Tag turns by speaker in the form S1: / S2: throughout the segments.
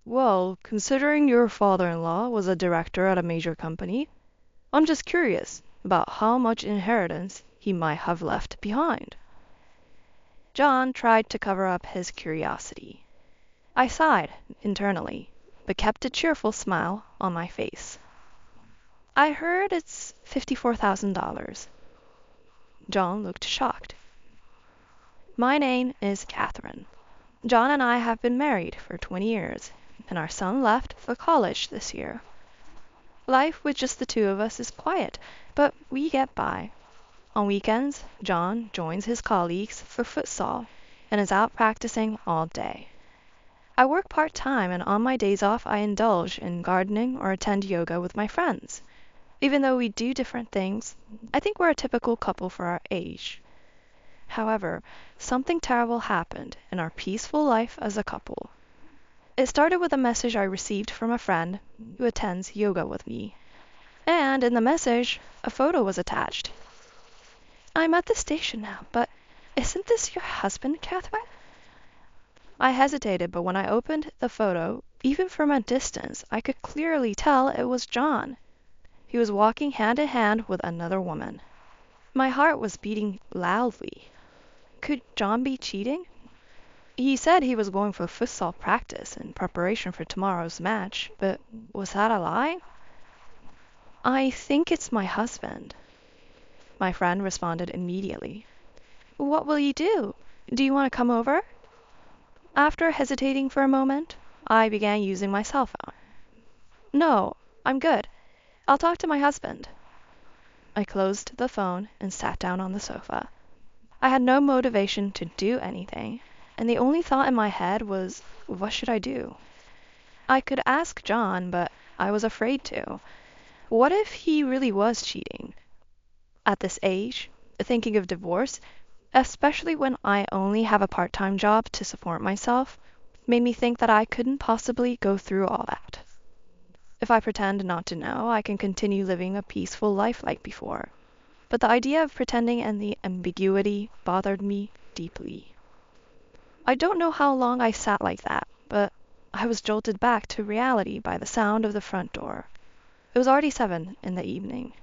S1: Well, considering your father-in-law was a director at a major company, I'm just curious about how much inheritance he might have left behind. John tried to cover up his curiosity. I sighed internally, but kept a cheerful smile on my face. I heard it's $54,000. John looked shocked. My name is Catherine. John and I have been married for 20 years, and our son left for college this year. Life with just the two of us is quiet, but we get by. On weekends, John joins his colleagues for futsal and is out practicing all day. I work part-time, and on my days off I indulge in gardening or attend yoga with my friends. Even though we do different things, I think we're a typical couple for our age. However, something terrible happened in our peaceful life as a couple. It started with a message I received from a friend who attends yoga with me. And in the message, a photo was attached. I'm at the station now, but isn't this your husband, Catherine? I hesitated, but when I opened the photo, even from a distance, I could clearly tell it was John. He was walking hand in hand with another woman. My heart was beating loudly. Could John be cheating? He said he was going for futsal practice in preparation for tomorrow's match, but was that a lie? I think it's my husband. My friend responded immediately. What will you do? Do you want to come over? After hesitating for a moment, I began using my cell phone. No, I'm good. I'll talk to my husband. I closed the phone and sat down on the sofa. I had no motivation to do anything, and the only thought in my head was, what should I do? I could ask John, but I was afraid to. What if he really was cheating? At this age, thinking of divorce, especially when I only have a part-time job to support myself, made me think that I couldn't possibly go through all that. If I pretend not to know, I can continue living a peaceful life like before. But the idea of pretending and the ambiguity bothered me deeply. I don't know how long I sat like that, but I was jolted back to reality by the sound of the front door. It was already 7 in the evening.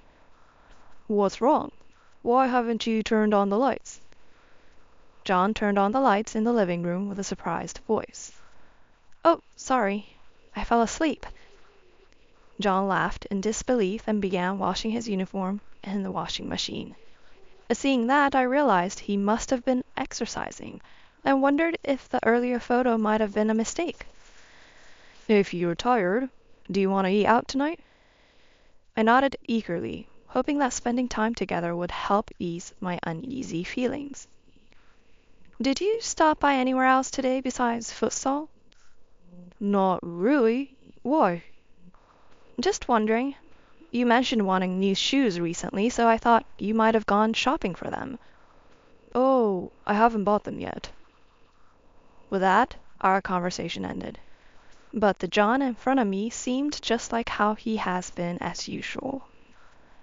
S1: What's wrong? Why haven't you turned on the lights? John turned on the lights in the living room with a surprised voice. Oh, sorry. I fell asleep. John laughed in disbelief and began washing his uniform in the washing machine. Seeing that, I realized he must have been exercising, and wondered if the earlier photo might have been a mistake. If you're tired, do you want to eat out tonight? I nodded eagerly, hoping that spending time together would help ease my uneasy feelings. Did you stop by anywhere else today besides futsal? Not really. Why? Just wondering. You mentioned wanting new shoes recently, so I thought you might have gone shopping for them. Oh, I haven't bought them yet. With that, our conversation ended. But the John in front of me seemed just like how he has been as usual.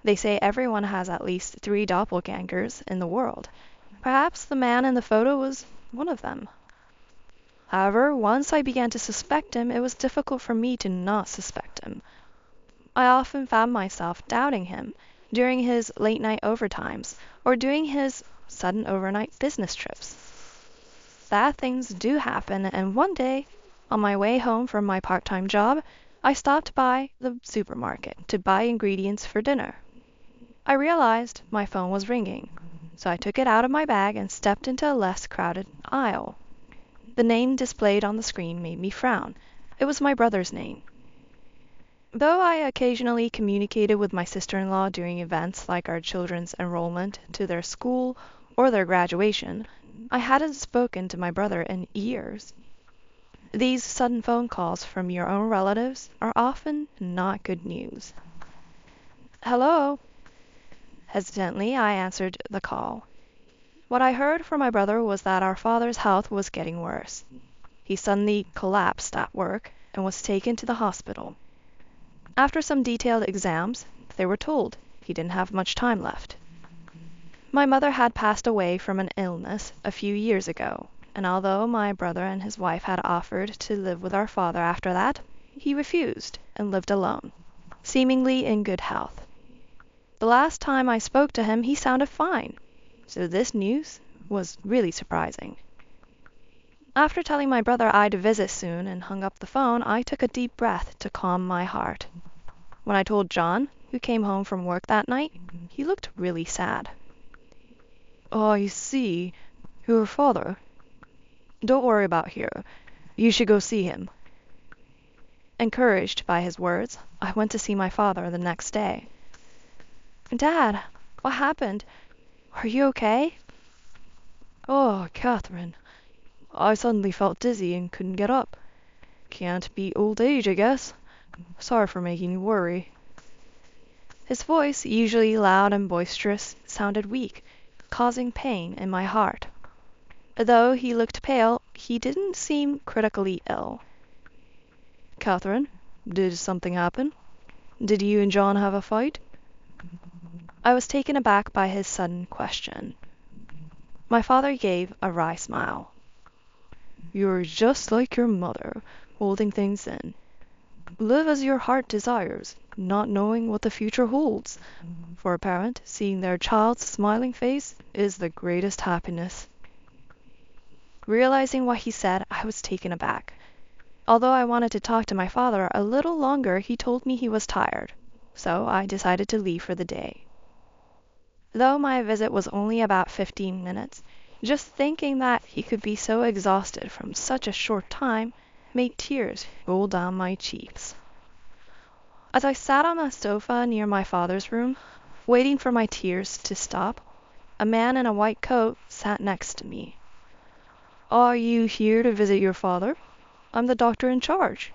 S1: They say everyone has at least 3 doppelgangers in the world. Perhaps the man in the photo was one of them. However, once I began to suspect him, it was difficult for me to not suspect him. I often found myself doubting him during his late-night overtimes or during his sudden overnight business trips. Bad things do happen, and one day, on my way home from my part-time job, I stopped by the supermarket to buy ingredients for dinner. I realized my phone was ringing, so I took it out of my bag and stepped into a less crowded aisle. The name displayed on the screen made me frown. It was my brother's name. Though I occasionally communicated with my sister-in-law during events like our children's enrollment to their school or their graduation, I hadn't spoken to my brother in years. These sudden phone calls from your own relatives are often not good news. Hello? Hesitantly, I answered the call. What I heard from my brother was that our father's health was getting worse. He suddenly collapsed at work and was taken to the hospital. After some detailed exams, they were told he didn't have much time left. My mother had passed away from an illness a few years ago, and although my brother and his wife had offered to live with our father after that, he refused and lived alone, seemingly in good health. The last time I spoke to him, he sounded fine, so this news was really surprising. After telling my brother I'd visit soon and hung up the phone, I took a deep breath to calm my heart. When I told John, who came home from work that night, he looked really sad. "I see. Your father. Don't worry about here. You should go see him." Encouraged by his words, I went to see my father the next day. "Dad, what happened? Are you okay?"
S2: "Oh, Catherine, I suddenly felt dizzy and couldn't get up. Can't beat old age, I guess. Sorry for making you worry."
S1: His voice, usually loud and boisterous, sounded weak, causing pain in my heart. Though he looked pale, he didn't seem critically ill.
S2: "Catherine, did something happen? Did you and John have a fight?"
S1: I was taken aback by his sudden question. My father gave a wry smile.
S2: "You're just like your mother, holding things in. Live as your heart desires, not knowing what the future holds. For a parent, seeing their child's smiling face is the greatest happiness."
S1: Realizing what he said, I was taken aback. Although I wanted to talk to my father a little longer, he told me he was tired, so I decided to leave for the day. Though my visit was only about 15 minutes, just thinking that he could be so exhausted from such a short time made tears roll down my cheeks. As I sat on a sofa near my father's room, waiting for my tears to stop, a man in a white coat sat next to me.
S2: "Are you here to visit your father? I'm the doctor in charge."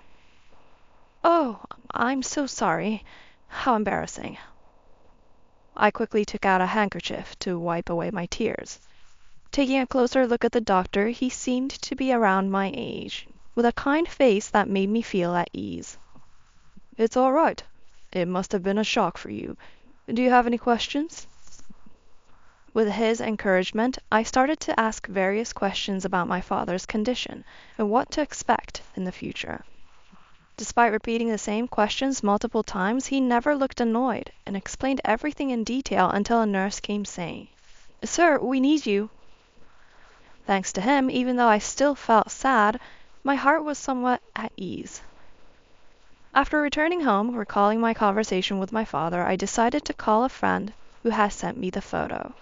S1: "Oh, I'm so sorry. How embarrassing." I quickly took out a handkerchief to wipe away my tears. Taking a closer look at the doctor, he seemed to be around my age, with a kind face that made me feel at ease.
S2: "It's all right. It must have been a shock for you. Do you have any questions?"
S1: With his encouragement, I started to ask various questions about my father's condition and what to expect in the future. Despite repeating the same questions multiple times, he never looked annoyed and explained everything in detail until a nurse came saying, "Sir, we need you." Thanks to him, even though I still felt sad, my heart was somewhat at ease. After returning home, recalling my conversation with my father, I decided to call a friend who had sent me the photo.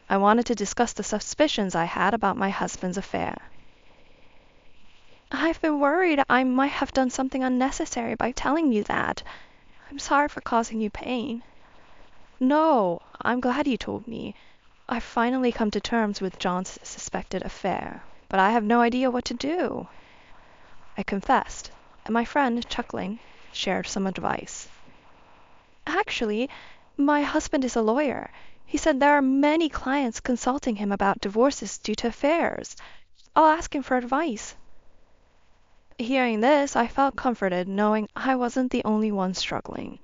S1: I wanted to discuss the suspicions I had about my husband's affair. "I've been worried I might have done something unnecessary by telling you that. I'm sorry for causing you pain." "No, I'm glad you told me. I've finally come to terms with John's suspected affair, but I have no idea what to do," I confessed, and my friend, chuckling, shared some advice. "Actually, my husband is a lawyer. He said there are many clients consulting him about divorces due to affairs. I'll ask him for advice." Hearing this, I felt comforted knowing I wasn't the only one struggling.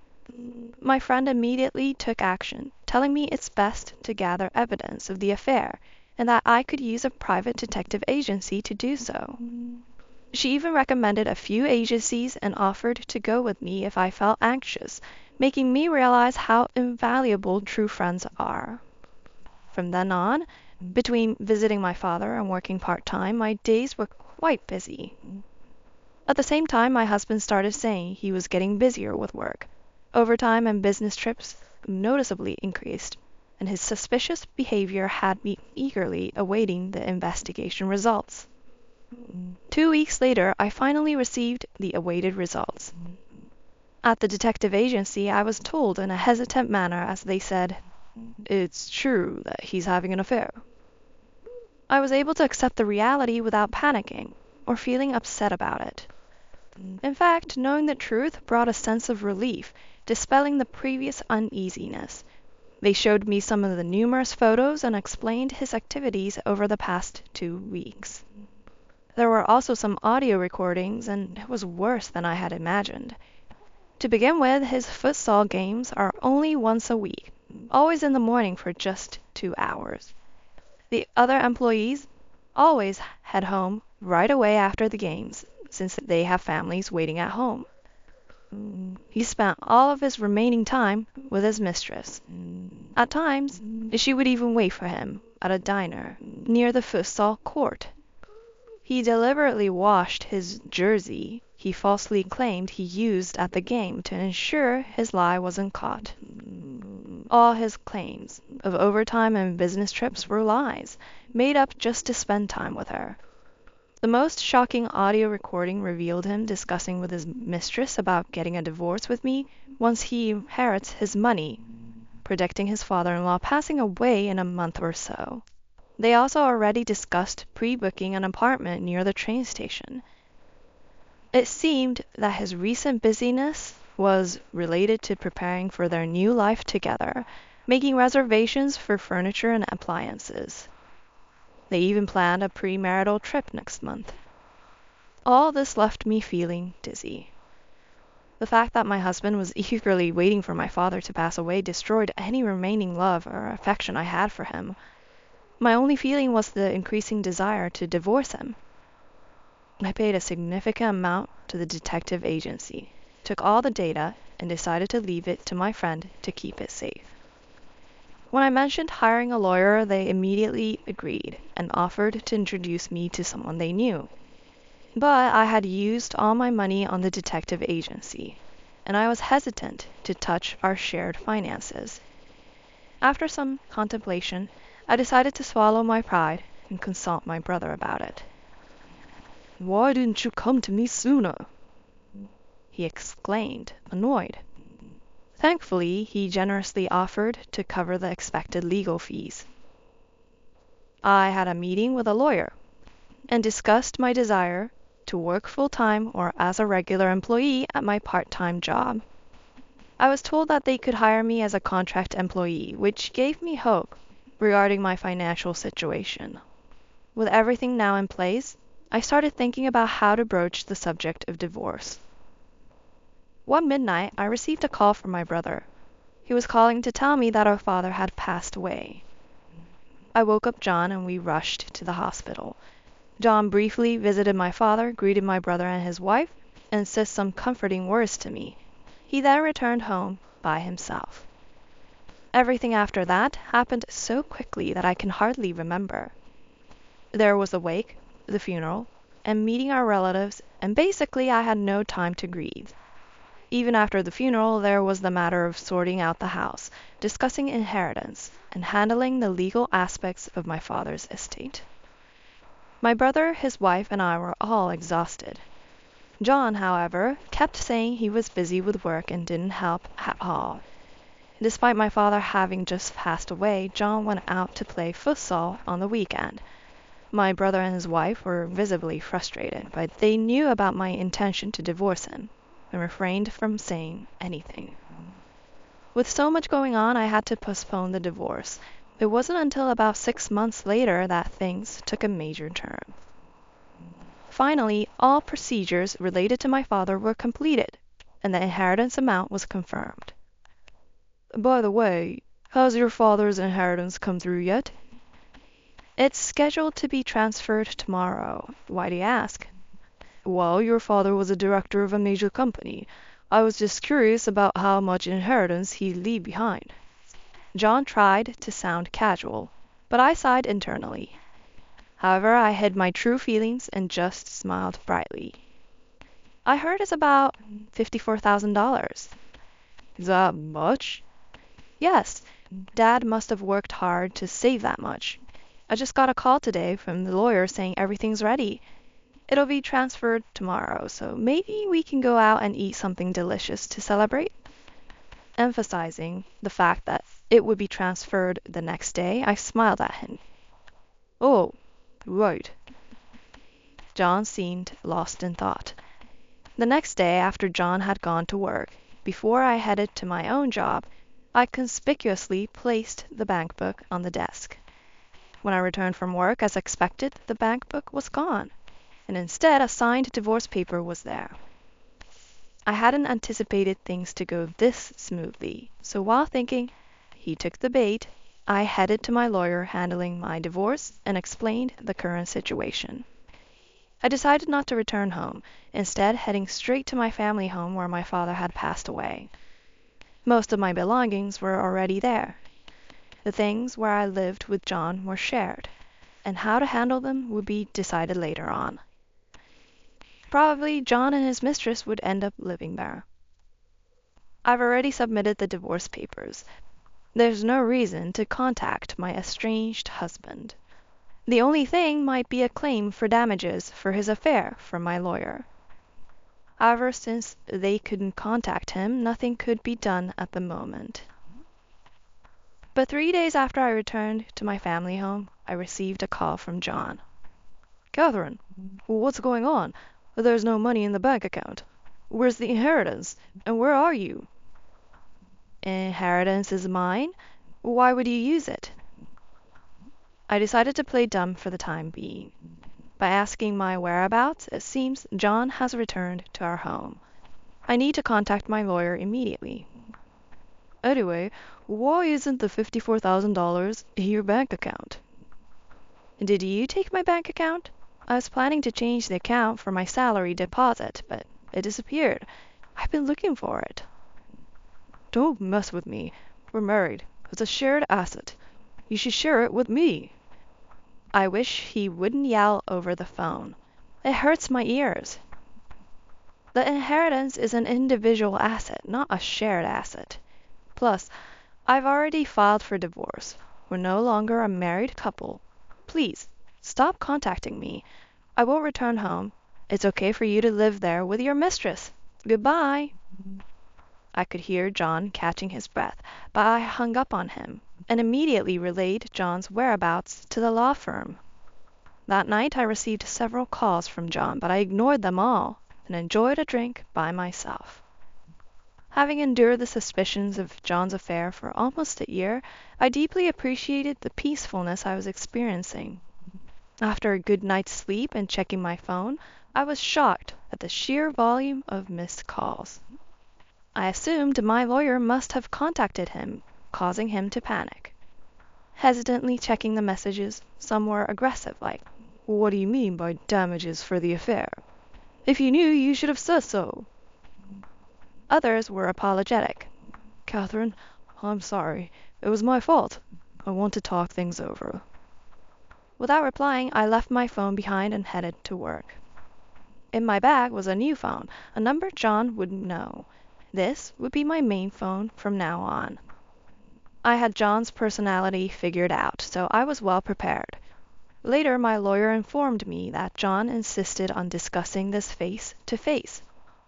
S1: My friend immediately took action, telling me it's best to gather evidence of the affair and that I could use a private detective agency to do so. She even recommended a few agencies and offered to go with me if I felt anxious, making me realize how invaluable true friends are. From then on, between visiting my father and working part-time, my days were quite busy. At the same time, my husband started saying he was getting busier with work. Overtime and business trips noticeably increased, and his suspicious behavior had me eagerly awaiting the investigation results. 2 weeks later, I finally received the awaited results. At the detective agency, I was told in a hesitant manner as they said,
S2: "It's true that he's having an affair."
S1: I was able to accept the reality without panicking or feeling upset about it. In fact, knowing the truth brought a sense of relief, dispelling the previous uneasiness. They showed me some of the numerous photos and explained his activities over the past 2 weeks. There were also some audio recordings, and it was worse than I had imagined. To begin with, his futsal games are only once a week, always in the morning for just 2 hours. The other employees, always head home right away after the games, since they have families waiting at home. He spent all of his remaining time with his mistress. At times, she would even wait for him at a diner near the futsal court. He deliberately washed his jersey he falsely claimed he used at the game to ensure his lie wasn't caught. All his claims of overtime and business trips were lies, made up just to spend time with her. The most shocking audio recording revealed him discussing with his mistress about getting a divorce with me once he inherits his money, predicting his father-in-law passing away in a month or so. They also already discussed pre-booking an apartment near the train station. It seemed that his recent busyness was related to preparing for their new life together, making reservations for furniture and appliances. They even planned a premarital trip next month. All this left me feeling dizzy. The fact that my husband was eagerly waiting for my father to pass away destroyed any remaining love or affection I had for him. My only feeling was the increasing desire to divorce him. I paid a significant amount to the detective agency, took all the data, and decided to leave it to my friend to keep it safe. When I mentioned hiring a lawyer, they immediately agreed and offered to introduce me to someone they knew. But I had used all my money on the detective agency, and I was hesitant to touch our shared finances. After some contemplation, I decided to swallow my pride and consult my brother about it.
S2: "Why didn't you come to me sooner?"
S1: he exclaimed, annoyed. Thankfully, he generously offered to cover the expected legal fees. I had a meeting with a lawyer and discussed my desire to work full-time or as a regular employee at my part-time job. I was told that they could hire me as a contract employee, which gave me hope regarding my financial situation. With everything now in place, I started thinking about how to broach the subject of divorce. One midnight, I received a call from my brother. He was calling to tell me that our father had passed away. I woke up John and we rushed to the hospital. John briefly visited my father, greeted my brother and his wife, and said some comforting words to me. He then returned home by himself. Everything after that happened so quickly that I can hardly remember. There was the wake, the funeral, and meeting our relatives, and basically I had no time to grieve. Even after the funeral, there was the matter of sorting out the house, discussing inheritance, and handling the legal aspects of my father's estate. My brother, his wife, and I were all exhausted. John, however, kept saying he was busy with work and didn't help at all. Despite my father having just passed away, John went out to play futsal on the weekend. My brother and his wife were visibly frustrated, but they knew about my intention to divorce him and refrained from saying anything. With so much going on, I had to postpone the divorce. It wasn't until about 6 months later that things took a major turn. Finally, all procedures related to my father were completed, and the inheritance amount was confirmed.
S2: "By the way, has your father's inheritance come through yet?"
S1: It's scheduled to be transferred tomorrow. Why do you ask?
S2: "Well, your father was a director of a major company. I was just curious about how much inheritance he'd leave behind."
S1: John tried to sound casual, but I sighed internally. However, I hid my true feelings and just smiled brightly. I heard it's about $54,000.
S2: "That much?"
S1: Yes, Dad must have worked hard to save that much. I just got a call today from the lawyer saying everything's ready. It'll be transferred tomorrow, so maybe we can go out and eat something delicious to celebrate. Emphasizing the fact that it would be transferred the next day, I smiled at him.
S2: "Oh, right."
S1: John seemed lost in thought. The next day, after John had gone to work, before I headed to my own job, I conspicuously placed the bank book on the desk. When I returned from work, as expected, the bank book was gone, and instead a signed divorce paper was there. I hadn't anticipated things to go this smoothly, so while thinking, he took the bait, I headed to my lawyer handling my divorce and explained the current situation. I decided not to return home, instead heading straight to my family home where my father had passed away. Most of my belongings were already there. The things where I lived with John were shared, and how to handle them would be decided later on. Probably John and his mistress would end up living there. I've already submitted the divorce papers. There's no reason to contact my estranged husband. The only thing might be a claim for damages for his affair from my lawyer. However, since they couldn't contact him, nothing could be done at the moment. But 3 days after I returned to my family home, I received a call from John.
S2: Catherine, what's going on? There's no money in the bank account. Where's the inheritance? And where are you?
S1: Inheritance is mine? Why would you use it? I decided to play dumb for the time being. By asking my whereabouts, it seems John has returned to our home. I need to contact my lawyer immediately.
S2: Anyway, why isn't the $54,000 in your bank account?
S1: Did you take my bank account? I was planning to change the account for my salary deposit, but it disappeared. I've been looking for it.
S2: Don't mess with me. We're married. It's a shared asset. You should share it with me.
S1: I wish he wouldn't yell over the phone. It hurts my ears. The inheritance is an individual asset, not a shared asset. Plus, I've already filed for divorce. We're no longer a married couple. Please, stop contacting me. I will return home. It's okay for you to live there with your mistress. Goodbye. I could hear John catching his breath, but I hung up on him and immediately relayed John's whereabouts to the law firm. That night I received several calls from John, but I ignored them all and enjoyed a drink by myself. Having endured the suspicions of John's affair for almost a year, I deeply appreciated the peacefulness I was experiencing. After a good night's sleep and checking my phone, I was shocked at the sheer volume of missed calls. I assumed my lawyer must have contacted him, causing him to panic. Hesitantly checking the messages, some were aggressive, like,
S2: "What do you mean by damages for the affair? If you knew, you should have said so."
S1: Others were apologetic.
S2: "Catherine, I'm sorry. It was my fault. I want to talk things over."
S1: Without replying, I left my phone behind and headed to work. In my bag was a new phone, a number John wouldn't know. This would be my main phone from now on. I had John's personality figured out, so I was well prepared. Later, my lawyer informed me that John insisted on discussing this face to face.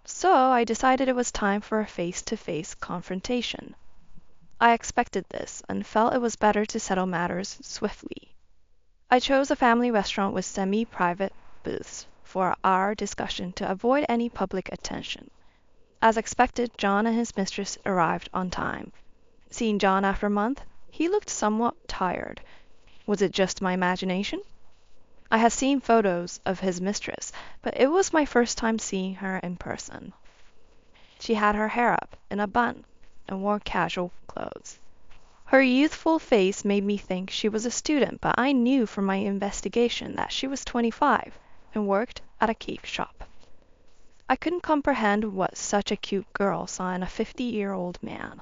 S1: So I decided it was time for a face-to-face confrontation. I expected this and felt it was better to settle matters swiftly. I chose a family restaurant with semi-private booths for our discussion to avoid any public attention. As expected, John and his mistress arrived on time. Seeing John after a month, he looked somewhat tired. Was it just my imagination? I had seen photos of his mistress, but it was my first time seeing her in person. She had her hair up in a bun and wore casual clothes. Her youthful face made me think she was a student, but I knew from my investigation that she was 25 and worked at a cake shop. I couldn't comprehend what such a cute girl saw in a 50-year-old man.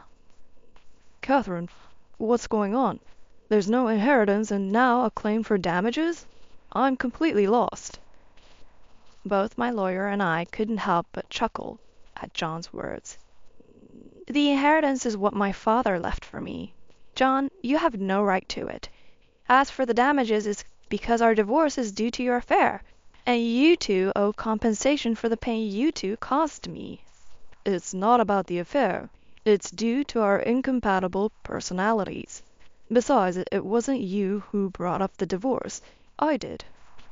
S2: "Catherine, what's going on? There's no inheritance and now a claim for damages? I'm completely lost."
S1: Both my lawyer and I couldn't help but chuckle at John's words. "The inheritance is what my father left for me. John, you have no right to it. As for the damages, it's because our divorce is due to your affair, and you two owe compensation for the pain you two caused me."
S2: "It's not about the affair. It's due to our incompatible personalities. Besides, it wasn't you who brought up the divorce. I did.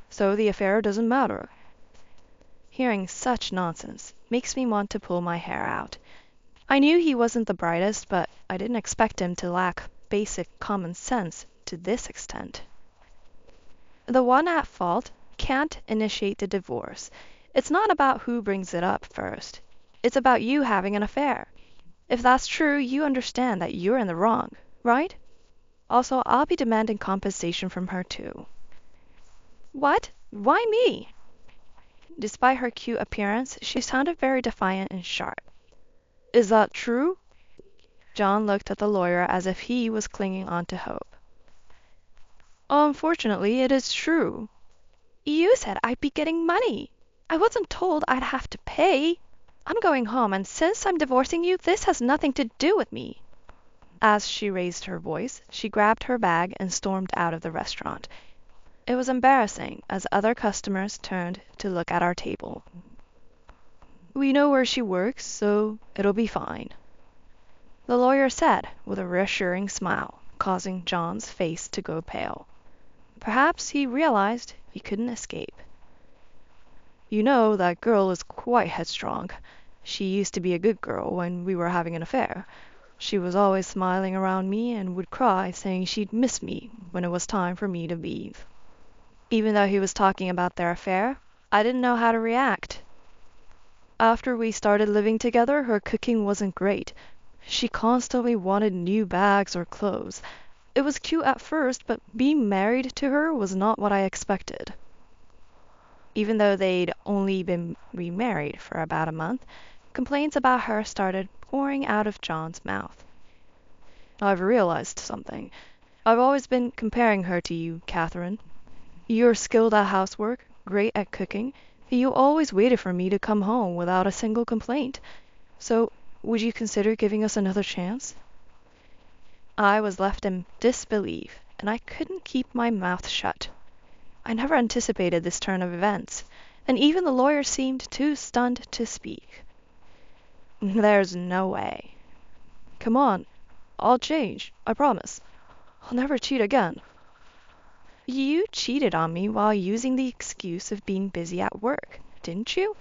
S2: So the affair doesn't matter."
S1: Hearing such nonsense makes me want to pull my hair out. I knew he wasn't the brightest, but I didn't expect him to lack basic common sense to this extent. The one at fault can't initiate the divorce. It's not about who brings it up first. It's about you having an affair. If that's true, you understand that you're in the wrong, right? Also, I'll be demanding compensation from her too. What? Why me? Despite her cute appearance, she sounded very defiant and sharp. Is that true? John looked at the lawyer as if he was clinging on to hope. Unfortunately, it is true. You said I'd be getting money. I wasn't told I'd have to pay. I'm going home, and since I'm divorcing you, this has nothing to do with me. As she raised her voice, she grabbed her bag and stormed out of the restaurant. It was embarrassing as other customers turned to look at our table. We know where she works, so it'll be fine, the lawyer said with a reassuring smile, causing John's face to go pale. Perhaps he realized he couldn't escape. You know, that girl is quite headstrong. She used to be a good girl when we were having an affair. She was always smiling around me and would cry, saying she'd miss me when it was time for me to leave. Even though he was talking about their affair, I didn't know how to react. After we started living together, her cooking wasn't great. She constantly wanted new bags or clothes. It was cute at first, but being married to her was not what I expected. Even though they'd only been remarried for about a month, complaints about her started pouring out of John's mouth. I've realized something. I've always been comparing her to you, Catherine. You're skilled at housework, great at cooking, and you always waited for me to come home without a single complaint. So, would you consider giving us another chance? I was left in disbelief, and I couldn't keep my mouth shut. I never anticipated this turn of events, and even the lawyer seemed too stunned to speak. There's no way. Come on, I'll change, I promise. I'll never cheat again. You cheated on me while using the excuse of being busy at work, didn't you?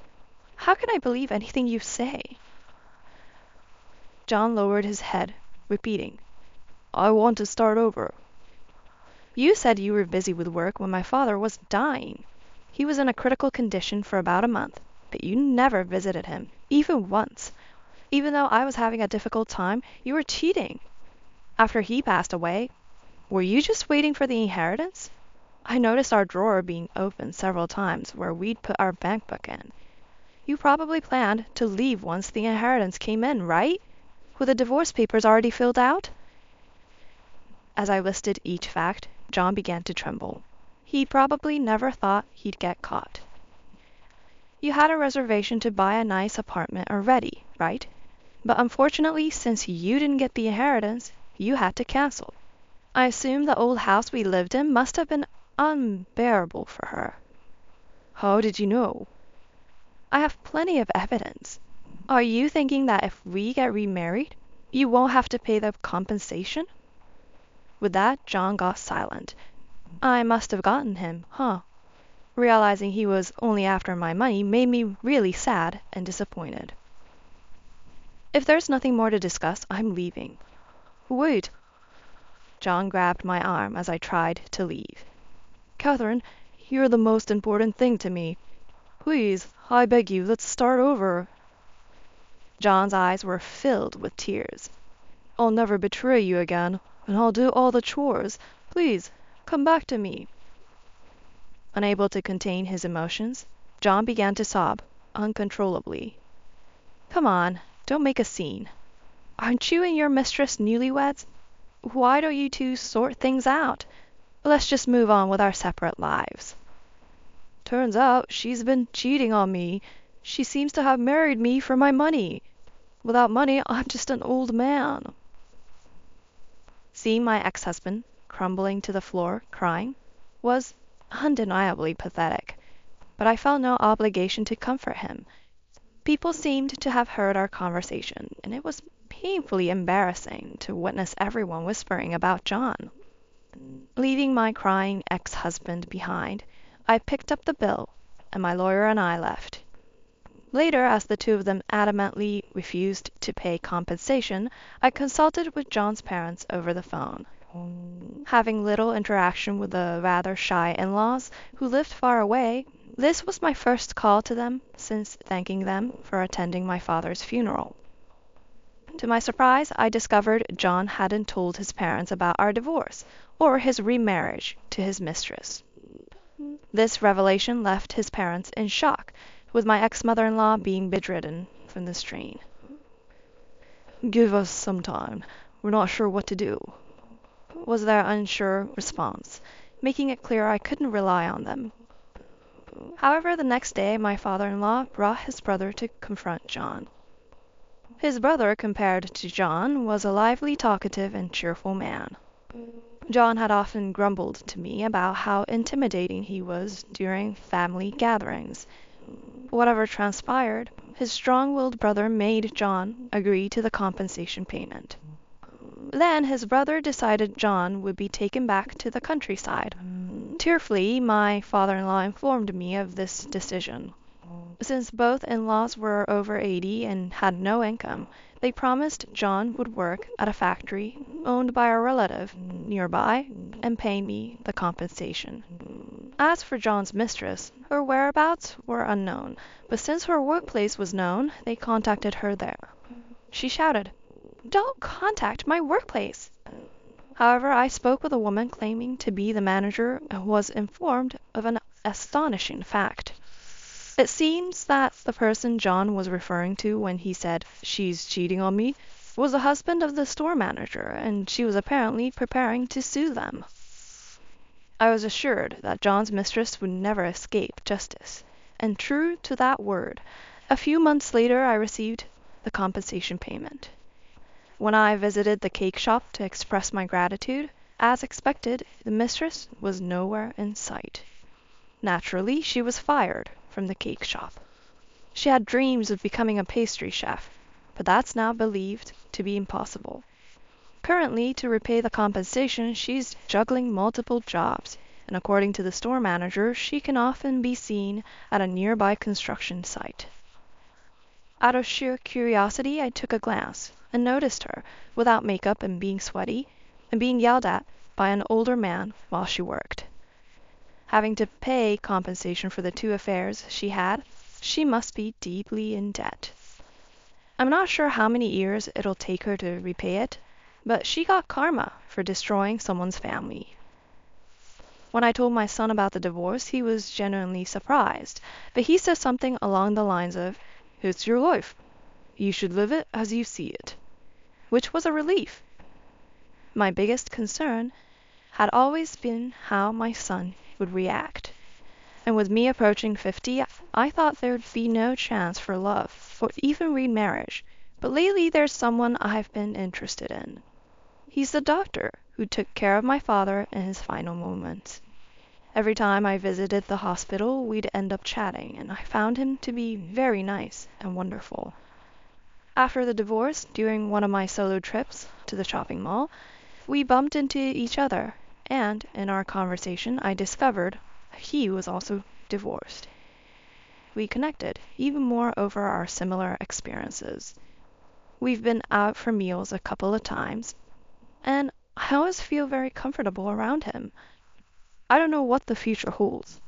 S1: How can I believe anything you say? John lowered his head, repeating, I want to start over. You said you were busy with work when my father was dying. He was in a critical condition for about a month, but you never visited him, even once. Even though I was having a difficult time, you were cheating. After he passed away, were you just waiting for the inheritance? I noticed our drawer being opened several times where we'd put our bank book in. You probably planned to leave once the inheritance came in, right? With the divorce papers already filled out? As I listed each fact, John began to tremble. He probably never thought he'd get caught. You had a reservation to buy a nice apartment already, right? But unfortunately, since you didn't get the inheritance, you had to cancel. I assume the old house we lived in must have been unbearable for her. How did you know? I have plenty of evidence. Are you thinking that if we get remarried, you won't have to pay the compensation? With that, John got silent. I must have gotten him, huh? Realizing he was only after my money made me really sad and disappointed. If there's nothing more to discuss, I'm leaving. Wait. John grabbed my arm as I tried to leave. Catherine, you're the most important thing to me. Please, I beg you, let's start over. John's eyes were filled with tears. I'll never betray you again, and I'll do all the chores. Please, come back to me. Unable to contain his emotions, John began to sob uncontrollably. Come on, don't make a scene. Aren't you and your mistress newlyweds? Why don't you two sort things out? Let's just move on with our separate lives. Turns out she's been cheating on me. She seems to have married me for my money. Without money, I'm just an old man. Seeing my ex-husband crumbling to the floor, crying, was undeniably pathetic, but I felt no obligation to comfort him. People seemed to have heard our conversation, and it was painfully embarrassing to witness everyone whispering about John. Leaving my crying ex-husband behind, I picked up the bill, and my lawyer and I left. Later, as the two of them adamantly refused to pay compensation, I consulted with John's parents over the phone. Having little interaction with the rather shy in-laws who lived far away, this was my first call to them since thanking them for attending my father's funeral. To my surprise, I discovered John hadn't told his parents about our divorce or his remarriage to his mistress. This revelation left his parents in shock, with my ex-mother-in-law being bedridden from the strain.
S2: "Give us some time. We're not sure what to do,"
S1: was their unsure response, making it clear I couldn't rely on them. However, the next day my father-in-law brought his brother to confront John. His brother, compared to John, was a lively, talkative, and cheerful man. John had often grumbled to me about how intimidating he was during family gatherings. Whatever transpired, his strong-willed brother made John agree to the compensation payment. Then his brother decided John would be taken back to the countryside. Tearfully, my father-in-law informed me of this decision. Since both in-laws were over 80 and had no income, they promised John would work at a factory owned by a relative nearby and pay me the compensation. As for John's mistress, her whereabouts were unknown, but since her workplace was known, they contacted her there. She shouted, "Don't contact my workplace!" However, I spoke with a woman claiming to be the manager and was informed of an astonishing fact. It seems that the person John was referring to when he said, "She's cheating on me," was the husband of the store manager, and she was apparently preparing to sue them. I was assured that John's mistress would never escape justice, and true to that word, a few months later I received the compensation payment. When I visited the cake shop to express my gratitude, as expected, the mistress was nowhere in sight. Naturally, she was fired from the cake shop. She had dreams of becoming a pastry chef, but that's now believed to be impossible. Currently, to repay the compensation, she's juggling multiple jobs, and according to the store manager, she can often be seen at a nearby construction site. Out of sheer curiosity, I took a glance and noticed her, without makeup and being sweaty, and being yelled at by an older man while she worked. Having to pay compensation for the two affairs she had, she must be deeply in debt. I'm not sure how many years it'll take her to repay it, but she got karma for destroying someone's family. When I told my son about the divorce, he was genuinely surprised, but he said something along the lines of, "It's your life. You should live it as you see it," which was a relief. My biggest concern had always been how my son would react. And with me approaching 50, I thought there'd be no chance for love, or even remarriage. But lately there's someone I've been interested in. He's the doctor who took care of my father in his final moments. Every time I visited the hospital, we'd end up chatting, and I found him to be very nice and wonderful. After the divorce, during one of my solo trips to the shopping mall, we bumped into each other, and in our conversation I discovered he was also divorced. We connected even more over our similar experiences. We've been out for meals a couple of times, and I always feel very comfortable around him. I don't know what the future holds,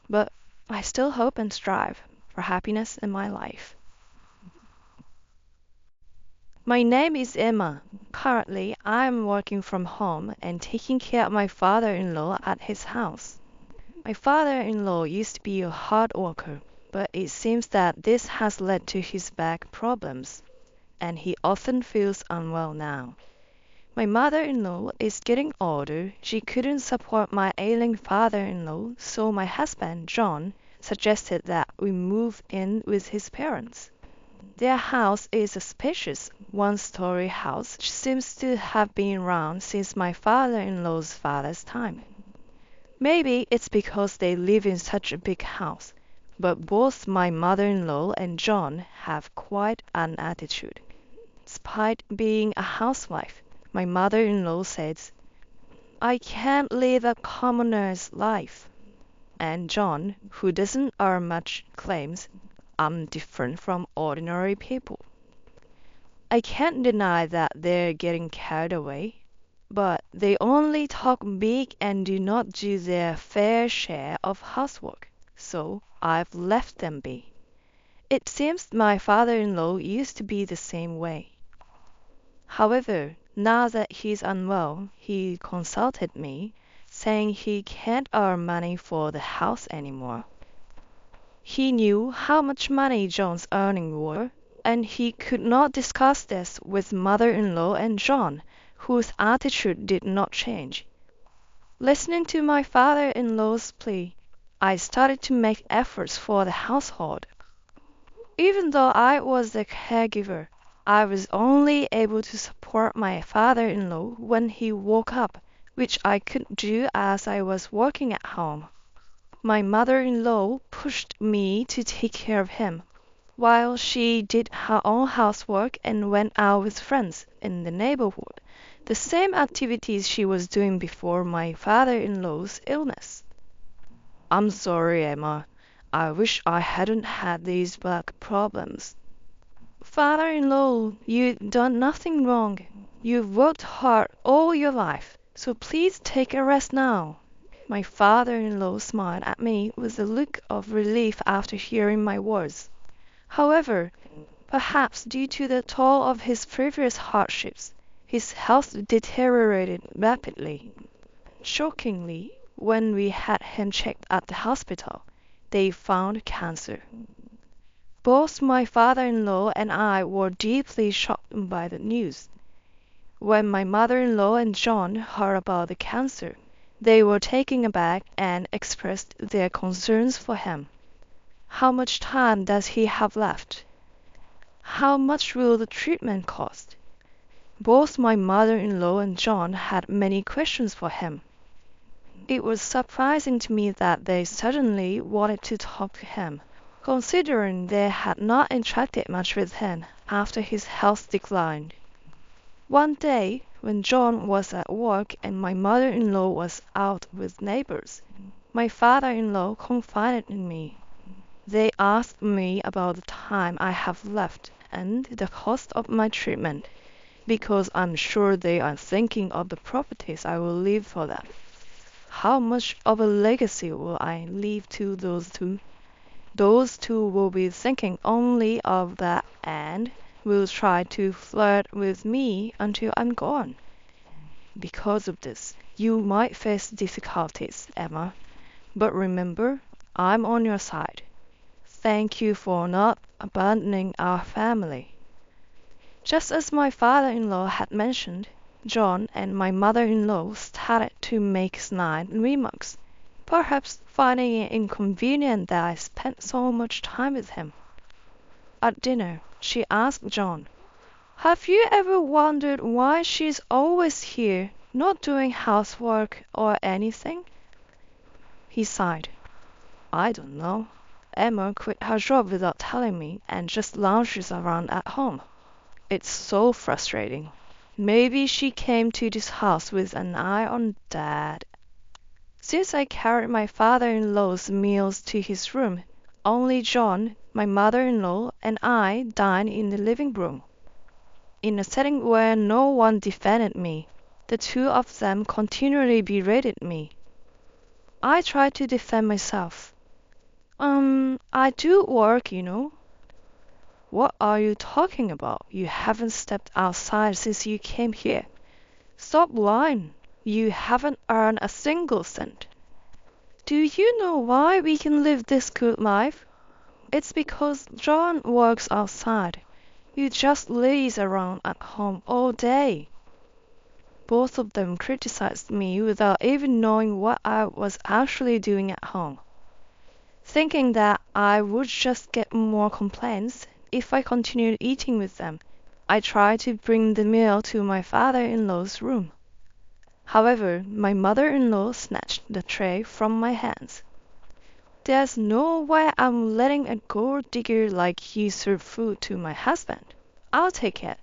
S1: but I still hope and strive for happiness in my life. My name is Emma. Currently, I am working from home and taking care of my father-in-law at his house. My father-in-law used to be a hard worker, but it seems that this has led to his back problems, and he often feels unwell now. My mother-in-law is getting older. She couldn't support my ailing father-in-law, so my husband, John, suggested that we move in with his parents. Their house is a spacious one-story house which seems to have been around since my father-in-law's father's time. Maybe it's because they live in such a big house, but both my mother-in-law and John have quite an attitude. Despite being a housewife, my mother-in-law says, "I can't live a commoner's life." And John, who doesn't earn much, claims, "I'm different from ordinary people." I can't deny that they're getting carried away, but they only talk big and do not do their fair share of housework, so I've left them be. It seems my father-in-law used to be the same way. However, now that he's unwell, he consulted me, saying he can't earn money for the house anymore. He knew how much money John's earnings were, and he could not discuss this with mother-in-law and John, whose attitude did not change. Listening to my father-in-law's plea, I started to make efforts for the household. Even though I was the caregiver, I was only able to support my father-in-law when he woke up, which I couldn't do as I was working at home. My mother-in-law pushed me to take care of him, while she did her own housework and went out with friends in the neighborhood, the same activities she was doing before my father-in-law's illness. I'm sorry, Emma. I wish I hadn't had these back problems. Father-in-law, you've done nothing wrong. You've worked hard all your life, so please take a rest now. My father-in-law smiled at me with a look of relief after hearing my words. However, perhaps due to the toll of his previous hardships, his health deteriorated rapidly. Shockingly, when we had him checked at the hospital, they found cancer. Both my father-in-law and I were deeply shocked by the news. When my mother-in-law and John heard about the cancer, they were taken aback and expressed their concerns for him. How much time does he have left? How much will the treatment cost? Both my mother-in-law and John had many questions for him. It was surprising to me that they suddenly wanted to talk to him, considering they had not interacted much with him after his health declined. One day, when John was at work and my mother-in-law was out with neighbors, my father-in-law confided in me. They asked me about the time I have left and the cost of my treatment, because I'm sure they are thinking of the properties I will leave for them. How much of a legacy will I leave to those two? Those two will be thinking only of that and will try to flirt with me until I'm gone. Because of this, you might face difficulties, Emma, but remember, I'm on your side. Thank you for not abandoning our family. Just as my father-in-law had mentioned, John and my mother-in-law started to make snide remarks, perhaps finding it inconvenient that I spent so much time with him. At dinner, she asked John, "Have you ever wondered why she's always here, not doing housework or anything?" He sighed. "I don't know. Emma quit her job without telling me and just lounges around at home. It's so frustrating. Maybe she came to this house with an eye on Dad." Since I carried my father-in-law's meals to his room, only John, my mother-in-law, and I dined in the living room. In a setting where no one defended me, the two of them continually berated me. I tried to defend myself. I do work, you know." "What are you talking about? You haven't stepped outside since you came here. Stop lying. You haven't earned a single cent." "Do you know why we can live this good life? It's because John works outside. You just laze around at home all day." Both of them criticized me without even knowing what I was actually doing at home. Thinking that I would just get more complaints if I continued eating with them, I tried to bring the meal to my father-in-law's room. However, my mother-in-law snatched the tray from my hands. "There's no way I'm letting a gold digger like you serve food to my husband. I'll take it."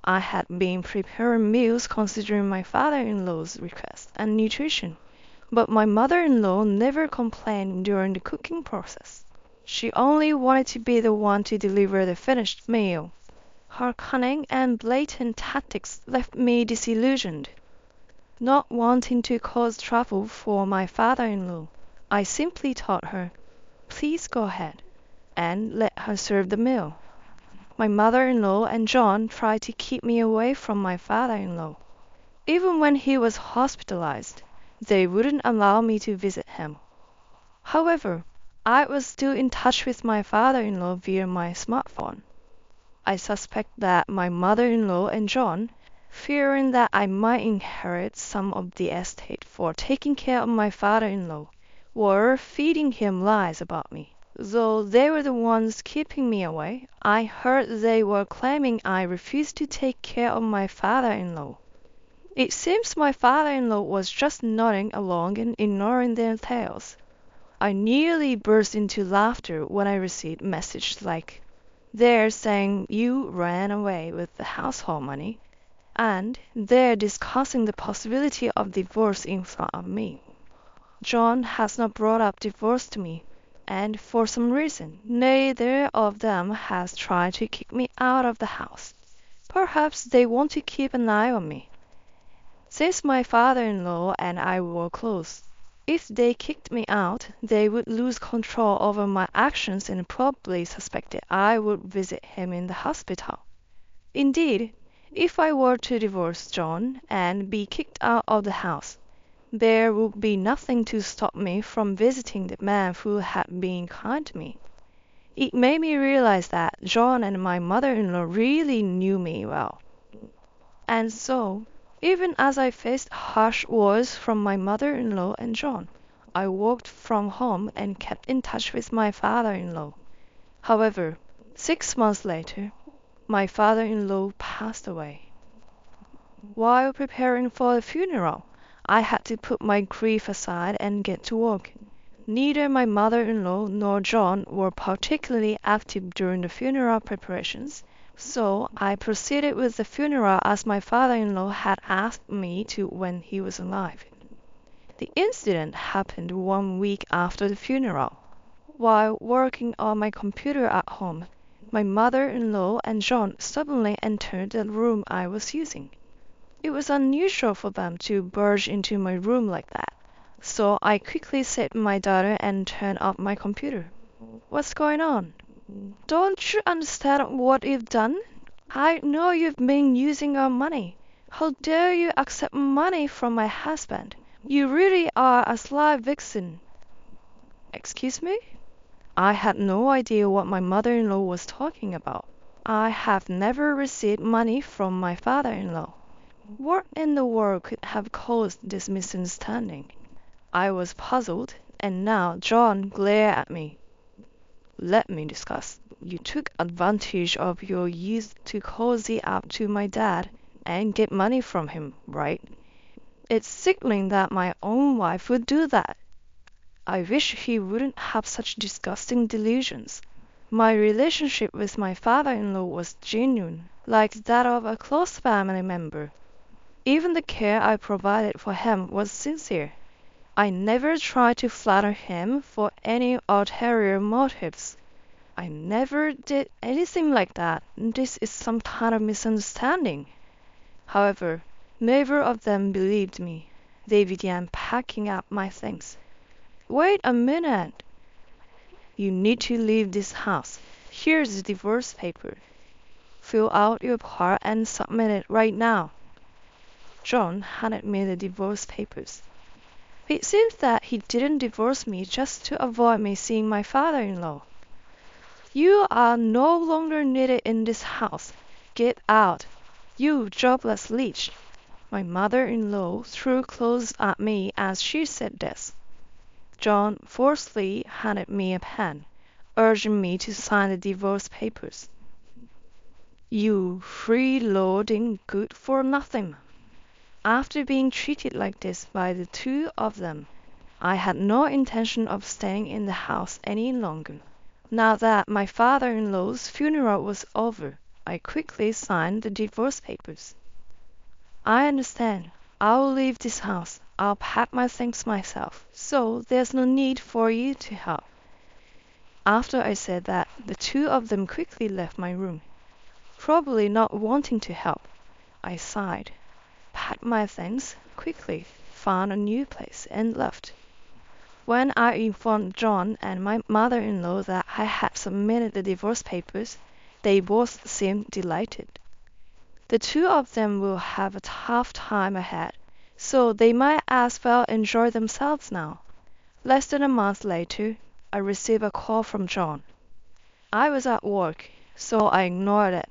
S1: I had been preparing meals considering my father-in-law's request and nutrition, but my mother-in-law never complained during the cooking process. She only wanted to be the one to deliver the finished meal. Her cunning and blatant tactics left me disillusioned. Not wanting to cause trouble for my father-in-law, I simply told her, "Please go ahead," and let her serve the meal. My mother-in-law and John tried to keep me away from my father-in-law. Even when he was hospitalized, they wouldn't allow me to visit him. However, I was still in touch with my father-in-law via my smartphone. I suspect that my mother-in-law and John, fearing that I might inherit some of the estate for taking care of my father-in-law, were feeding him lies about me. Though they were the ones keeping me away, I heard they were claiming I refused to take care of my father-in-law. It seems my father-in-law was just nodding along and ignoring their tales. I nearly burst into laughter when I received messages like, "They're saying you ran away with the household money," and "they're discussing the possibility of divorce in front of me." John has not brought up divorce to me, and for some reason neither of them has tried to kick me out of the house. Perhaps they want to keep an eye on me. Since my father-in-law and I were close, if they kicked me out, they would lose control over my actions and probably suspected I would visit him in the hospital. Indeed, if I were to divorce John and be kicked out of the house, there would be nothing to stop me from visiting the man who had been kind to me. It made me realize that John and my mother-in-law really knew me well. And so, even as I faced harsh words from my mother-in-law and John, I worked from home and kept in touch with my father-in-law. However, 6 months later, my father-in-law passed away. While preparing for the funeral, I had to put my grief aside and get to work. Neither my mother-in-law nor John were particularly active during the funeral preparations, so I proceeded with the funeral as my father-in-law had asked me to when he was alive. The incident happened 1 week after the funeral. While working on my computer at home, my mother-in-law and John suddenly entered the room I was using. It was unusual for them to barge into my room like that, so I quickly said to my daughter and turned off my computer. "What's going on? Don't you understand what you've done? I know you've been using our money. How dare you accept money from my husband? You really are a sly vixen." Excuse me? I had no idea what my mother-in-law was talking about. I have never received money from my father-in-law. What in the world could have caused this misunderstanding? I was puzzled, and now John glared at me. "Let me discuss. You took advantage of your youth to cozy up to my dad and get money from him, right? It's sickening that my own wife would do that. I wish he wouldn't have such disgusting delusions. My relationship with my father-in-law was genuine, like that of a close family member. Even the care I provided for him was sincere. I never tried to flatter him for any ulterior motives. I never did anything like that. This is some kind of misunderstanding." However, neither of them believed me. They began packing up my things. "Wait a minute. You need to leave this house. Here's the divorce paper. Fill out your part and submit it right now." John handed me the divorce papers. It seems that he didn't divorce me just to avoid me seeing my father-in-law. "You are no longer needed in this house. Get out, you jobless leech." My mother-in-law threw clothes at me as she said this. John forcefully handed me a pen, urging me to sign the divorce papers. "You freeloading good-for-nothing." After being treated like this by the two of them, I had no intention of staying in the house any longer. Now that my father-in-law's funeral was over, I quickly signed the divorce papers. "I understand. I'll leave this house. I'll pack my things myself, so there's no need for you to help." After I said that, the two of them quickly left my room. Probably not wanting to help, I sighed, packed my things quickly, found a new place, and left. When I informed John and my mother-in-law that I had submitted the divorce papers, They both seemed delighted. The two of them will have a tough time ahead, so they might as well enjoy themselves now. Less than a month later, I received a call from John. I was at work, so I ignored it,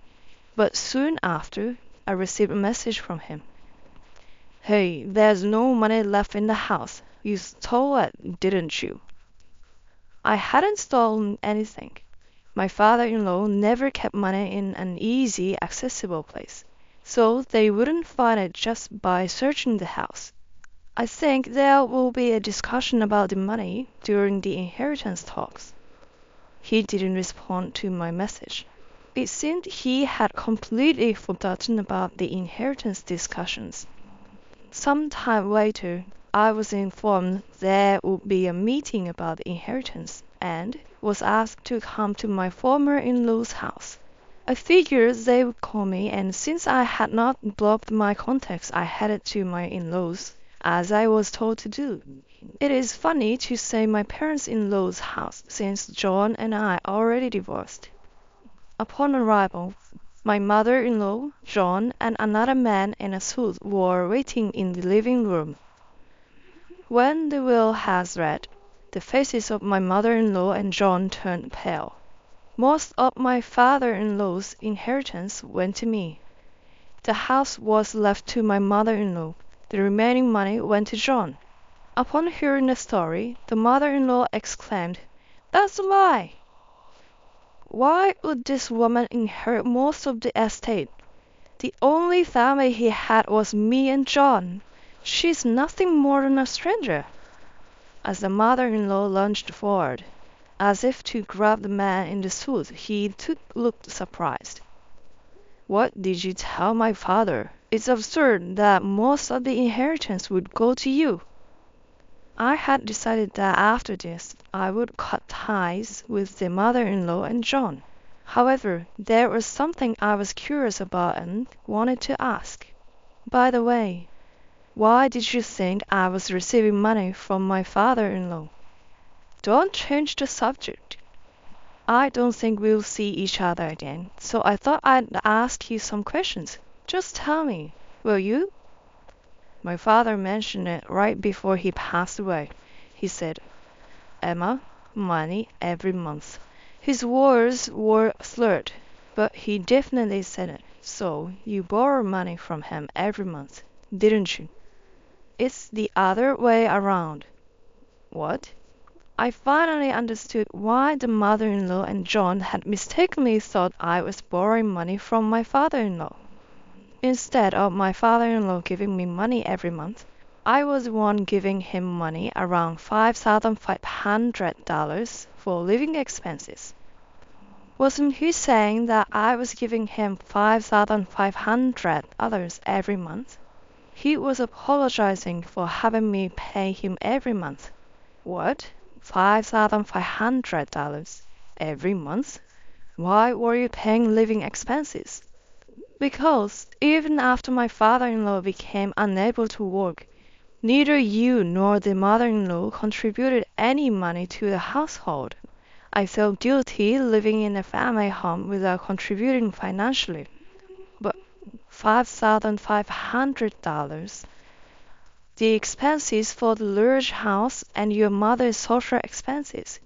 S1: but soon after, I received a message from him. "Hey, there's no money left in the house. You stole it, didn't you?" I hadn't stolen anything. My father-in-law never kept money in an easy, accessible place, so they wouldn't find it just by searching the house. I think there will be a discussion about the money during the inheritance talks. He didn't respond to my message. It seemed he had completely forgotten about the inheritance discussions. Some time later, I was informed there would be a meeting about the inheritance and was asked to come to my former in-law's house. I figured they would call me, and since I had not blocked my contacts, I headed to my in-laws, as I was told to do. It is funny to say my parents-in-law's house, since John and I already divorced. Upon arrival, my mother-in-law, John, and another man in a suit were waiting in the living room. When the will was read, the faces of my mother-in-law and John turned pale. Most of my father-in-law's inheritance went to me. The house was left to my mother-in-law. The remaining money went to John. Upon hearing the story, the mother-in-law exclaimed, "That's a lie! Why would this woman inherit most of the estate? The only family he had was me and John. She's nothing more than a stranger." As the mother-in-law lunged forward, as if to grab the man in the suit, he looked surprised. "What did you tell my father? It's absurd that most of the inheritance would go to you." I had decided that after this I would cut ties with the mother-in-law and John. However, there was something I was curious about and wanted to ask. "By the way, why did you think I was receiving money from my father-in-law?" "Don't change the subject. I don't think we'll see each other again, so I thought I'd ask you some questions. Just tell me, will you?" My father mentioned it right before he passed away. He said, "Emma, money every month." His words were slurred, but he definitely said it. "So you borrow money from him every month, didn't you?" "It's the other way around." "What?" I finally understood why the mother-in-law and John had mistakenly thought I was borrowing money from my father-in-law. Instead of my father-in-law giving me money every month, I was the one giving him money, around $5,500 for living expenses. Wasn't he saying that I was giving him $5,500 every month? He was apologizing for having me pay him every month. What? $5,500 every month? Why were you paying living expenses? Because even after my father-in-law became unable to work, neither you nor the mother-in-law contributed any money to the household. I felt guilty living in a family home without contributing financially. But $5,500, the expenses for the large house and your mother's social expenses.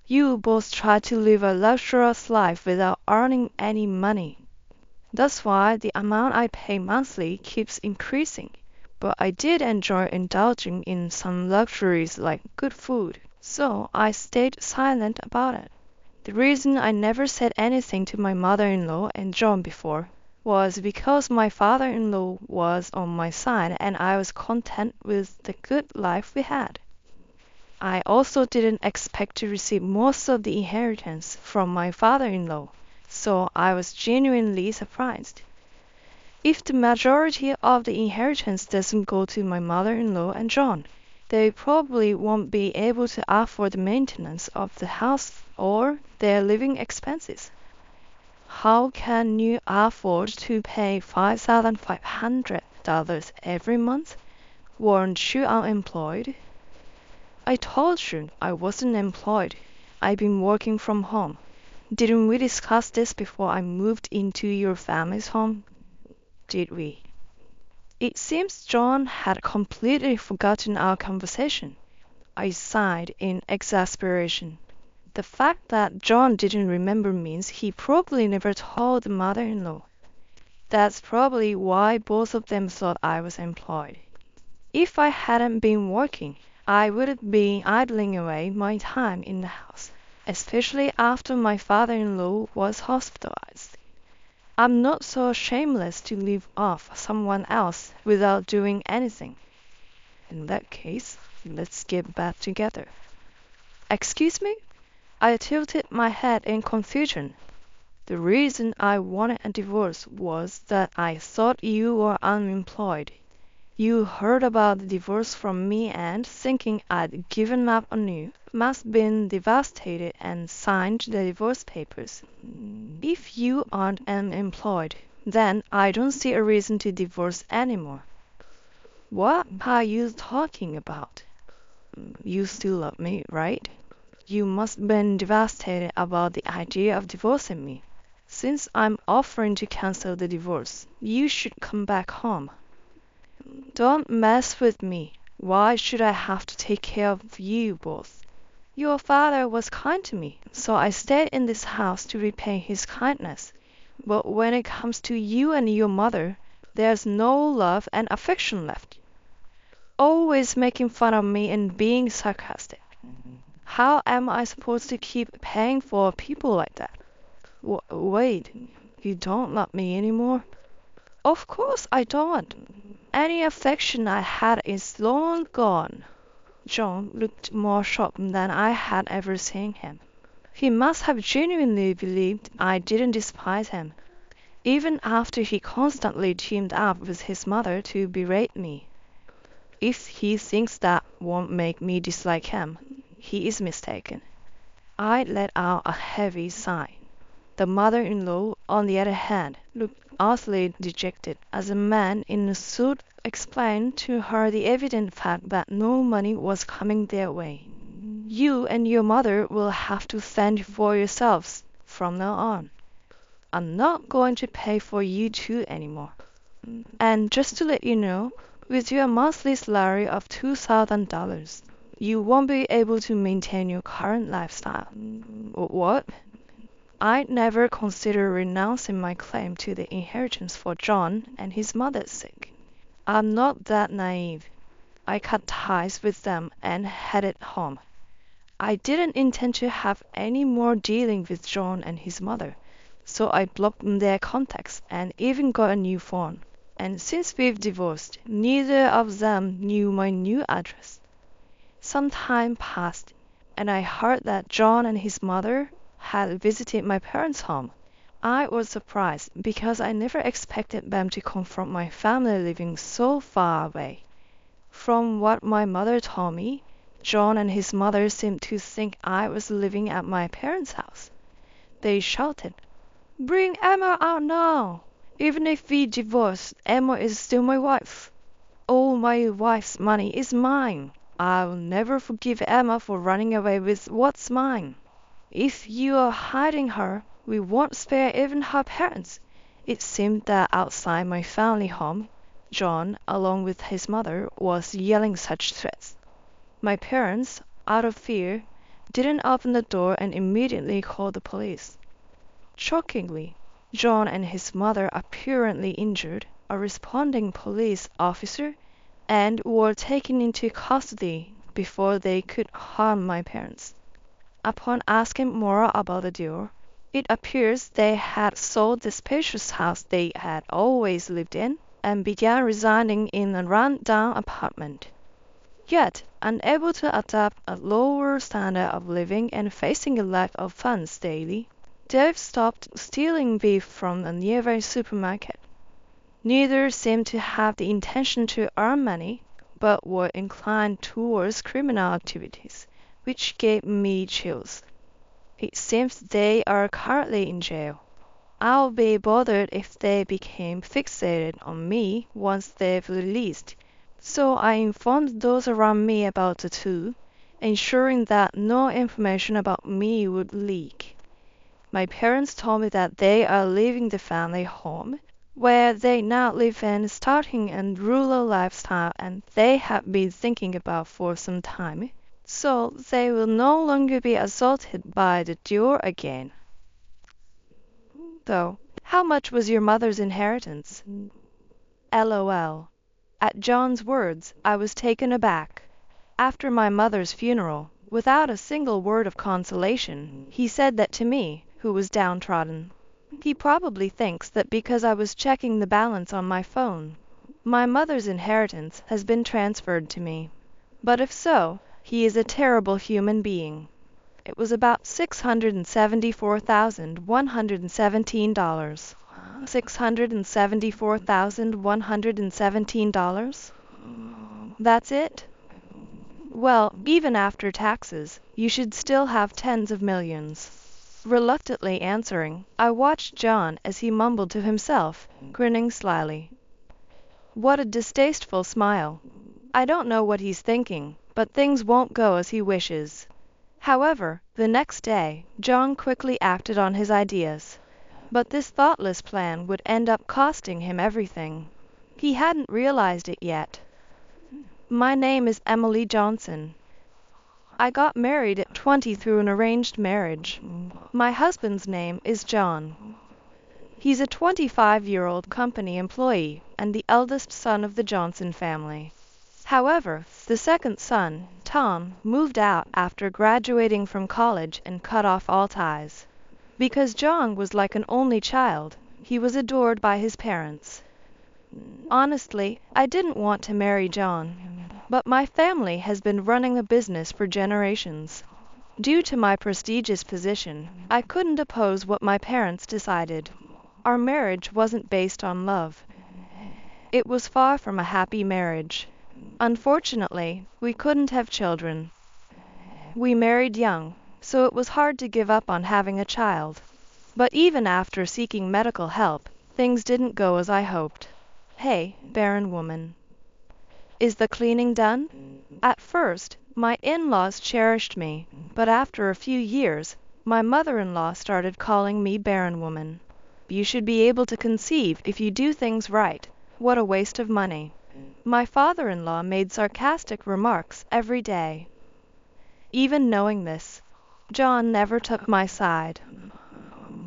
S1: You both try to live a luxurious life without earning any money. That's why the amount I pay monthly keeps increasing. But I did enjoy indulging in some luxuries like good food, so I stayed silent about it. The reason I never said anything to my mother-in-law and John before was because my father-in-law was on my side and I was content with the good life we had. I also didn't expect to receive most of the inheritance from my father-in-law, so I was genuinely surprised. If the majority of the inheritance doesn't go to my mother-in-law and John, they probably won't be able to afford the maintenance of the house or their living expenses. How can you afford to pay $5,500 every month? Weren't you unemployed? I told you I wasn't employed. I've been working from home. Didn't we discuss this before I moved into your family's home? Did we? It seems John had completely forgotten our conversation. I sighed in exasperation. The fact that John didn't remember means he probably never told the mother-in-law. That's probably why both of them thought I was employed. If I hadn't been working, I would have been idling away my time in the house, especially after my father-in-law was hospitalized. I'm not so shameless to live off someone else without doing anything. In that case, let's get back together. Excuse me? I tilted my head in confusion. The reason I wanted a divorce was that I thought you were unemployed. You heard about the divorce from me and, thinking I'd given up on you, must have been devastated and signed the divorce papers. If you aren't unemployed, then I don't see a reason to divorce anymore. What are you talking about? You still love me, right? You must have been devastated about the idea of divorcing me. Since I'm offering to cancel the divorce, you should come back home. Don't mess with me. Why should I have to take care of you both? Your father was kind to me, so I stayed in this house to repay his kindness. But when it comes to you and your mother, there's no love and affection left. Always making fun of me and being sarcastic. How am I supposed to keep paying for people like that? Wait, you don't love me anymore? Of course I don't. Any affection I had is long gone. John looked more shocked than I had ever seen him. He must have genuinely believed I didn't despise him, even after he constantly teamed up with his mother to berate me. If he thinks that won't make me dislike him, he is mistaken. I let out a heavy sigh. The mother-in-law, on the other hand, looked utterly dejected as a man in a suit explained to her the evident fact that no money was coming their way. You and your mother will have to fend for yourselves from now on. I'm not going to pay for you two anymore. And just to let you know, with your monthly salary of $2,000, you won't be able to maintain your current lifestyle. What? I'd never consider renouncing my claim to the inheritance for John and his mother's sake. I'm not that naive. I cut ties with them and headed home. I didn't intend to have any more dealing with John and his mother, so I blocked their contacts and even got a new phone. And since we've divorced, neither of them knew my new address. Some time passed, and I heard that John and his mother had visited my parents' home. I was surprised because I never expected them to confront my family living so far away. From what my mother told me, John and his mother seemed to think I was living at my parents' house. They shouted, "Bring Emma out now! Even if we divorce, Emma is still my wife. All my wife's money is mine. I'll never forgive Emma for running away with what's mine. If you are hiding her, we won't spare even her parents." It seemed that outside my family home, John, along with his mother, was yelling such threats. My parents, out of fear, didn't open the door and immediately called the police. Shockingly, John and his mother, apparently injured, a responding police officer, and were taken into custody before they could harm my parents. Upon asking more about the deal, it appears they had sold the spacious house they had always lived in and began residing in a run-down apartment. Yet, unable to adopt a lower standard of living and facing a lack of funds daily, they've stopped stealing beef from a nearby supermarket. Neither seemed to have the intention to earn money, but were inclined towards criminal activities, which gave me chills. It seems they are currently in jail. I'll be bothered if they became fixated on me once they've released, so I informed those around me about the two, ensuring that no information about me would leak. My parents told me that they are leaving the family home, where they now live and starting a rural lifestyle and they have been thinking about for some time, so they will no longer be assaulted by the duel again. Though, how much was your mother's inheritance? LOL. At John's words, I was taken aback. After my mother's funeral, without a single word of consolation, he said that to me, who was downtrodden. He probably thinks that because I was checking the balance on my phone, my mother's inheritance has been transferred to me. But if so, he is a terrible human being. It was about $674,117. $674,117? That's it? Well, even after taxes, you should still have tens of millions. Reluctantly answering, I watched John as he mumbled to himself, grinning slyly. What a distasteful smile. I don't know what he's thinking, but things won't go as he wishes. However, the next day, John quickly acted on his ideas. But this thoughtless plan would end up costing him everything. He hadn't realized it yet. My name is Emily Johnson. I got married at 20 through an arranged marriage. My husband's name is John. He's a 25-year-old company employee and the eldest son of the Johnson family. However, the second son, Tom, moved out after graduating from college and cut off all ties. Because John was like an only child, he was adored by his parents. Honestly, I didn't want to marry John, but my family has been running a business for generations. Due to my prestigious position, I couldn't oppose what my parents decided. Our marriage wasn't based on love. It was far from a happy marriage. Unfortunately, we couldn't have children. We married young, so it was hard to give up on having a child. But even after seeking medical help, things didn't go as I hoped. Hey, barren woman. Is the cleaning done? At first, my in-laws cherished me, but after a few years, my mother-in-law started calling me barren woman. You should be able to conceive if you do things right. What a waste of money. My father-in-law made sarcastic remarks every day. Even knowing this, John never took my side.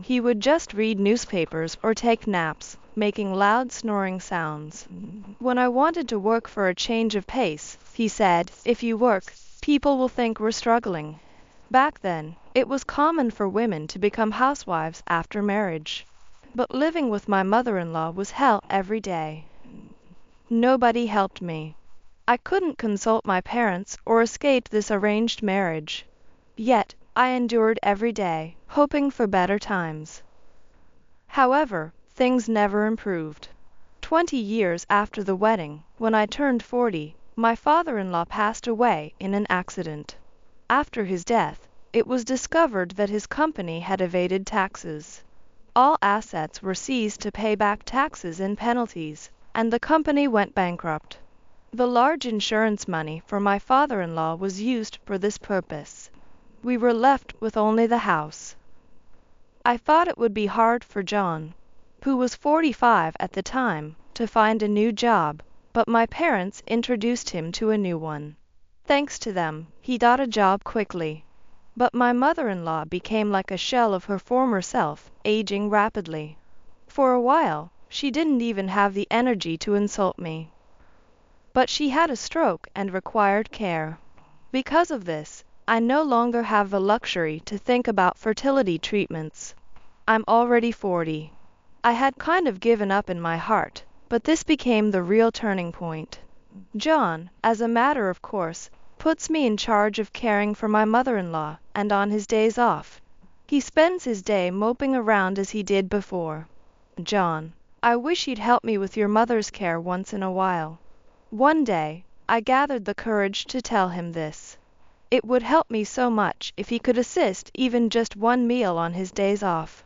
S1: He would just read newspapers or take naps, making loud snoring sounds. When I wanted to work for a change of pace, he said, "If you work, people will think we're struggling." Back then, it was common for women to become housewives after marriage. But living with my mother-in-law was hell every day. Nobody helped me. I couldn't consult my parents or escape this arranged marriage. Yet, I endured every day, hoping for better times. However, things never improved. 20 years after the wedding, when I turned 40, my father-in-law passed away in an accident. After his death, it was discovered that his company had evaded taxes. All assets were seized to pay back taxes and penalties, and the company went bankrupt. The large insurance money for my father-in-law was used for this purpose. We were left with only the house. I thought it would be hard for John, who was 45 at the time, to find a new job, but my parents introduced him to a new one. Thanks to them, he got a job quickly. But my mother-in-law became like a shell of her former self, aging rapidly. For a while, she didn't even have the energy to insult me. But she had a stroke and required care. Because of this, I no longer have the luxury to think about fertility treatments. I'm already 40. I had kind of given up in my heart, but this became the real turning point. John, as a matter of course, puts me in charge of caring for my mother-in-law, and on his days off, he spends his day moping around as he did before. John, I wish you'd help me with your mother's care once in a while. One day, I gathered the courage to tell him this. It would help me so much if he could assist even just one meal on his days off.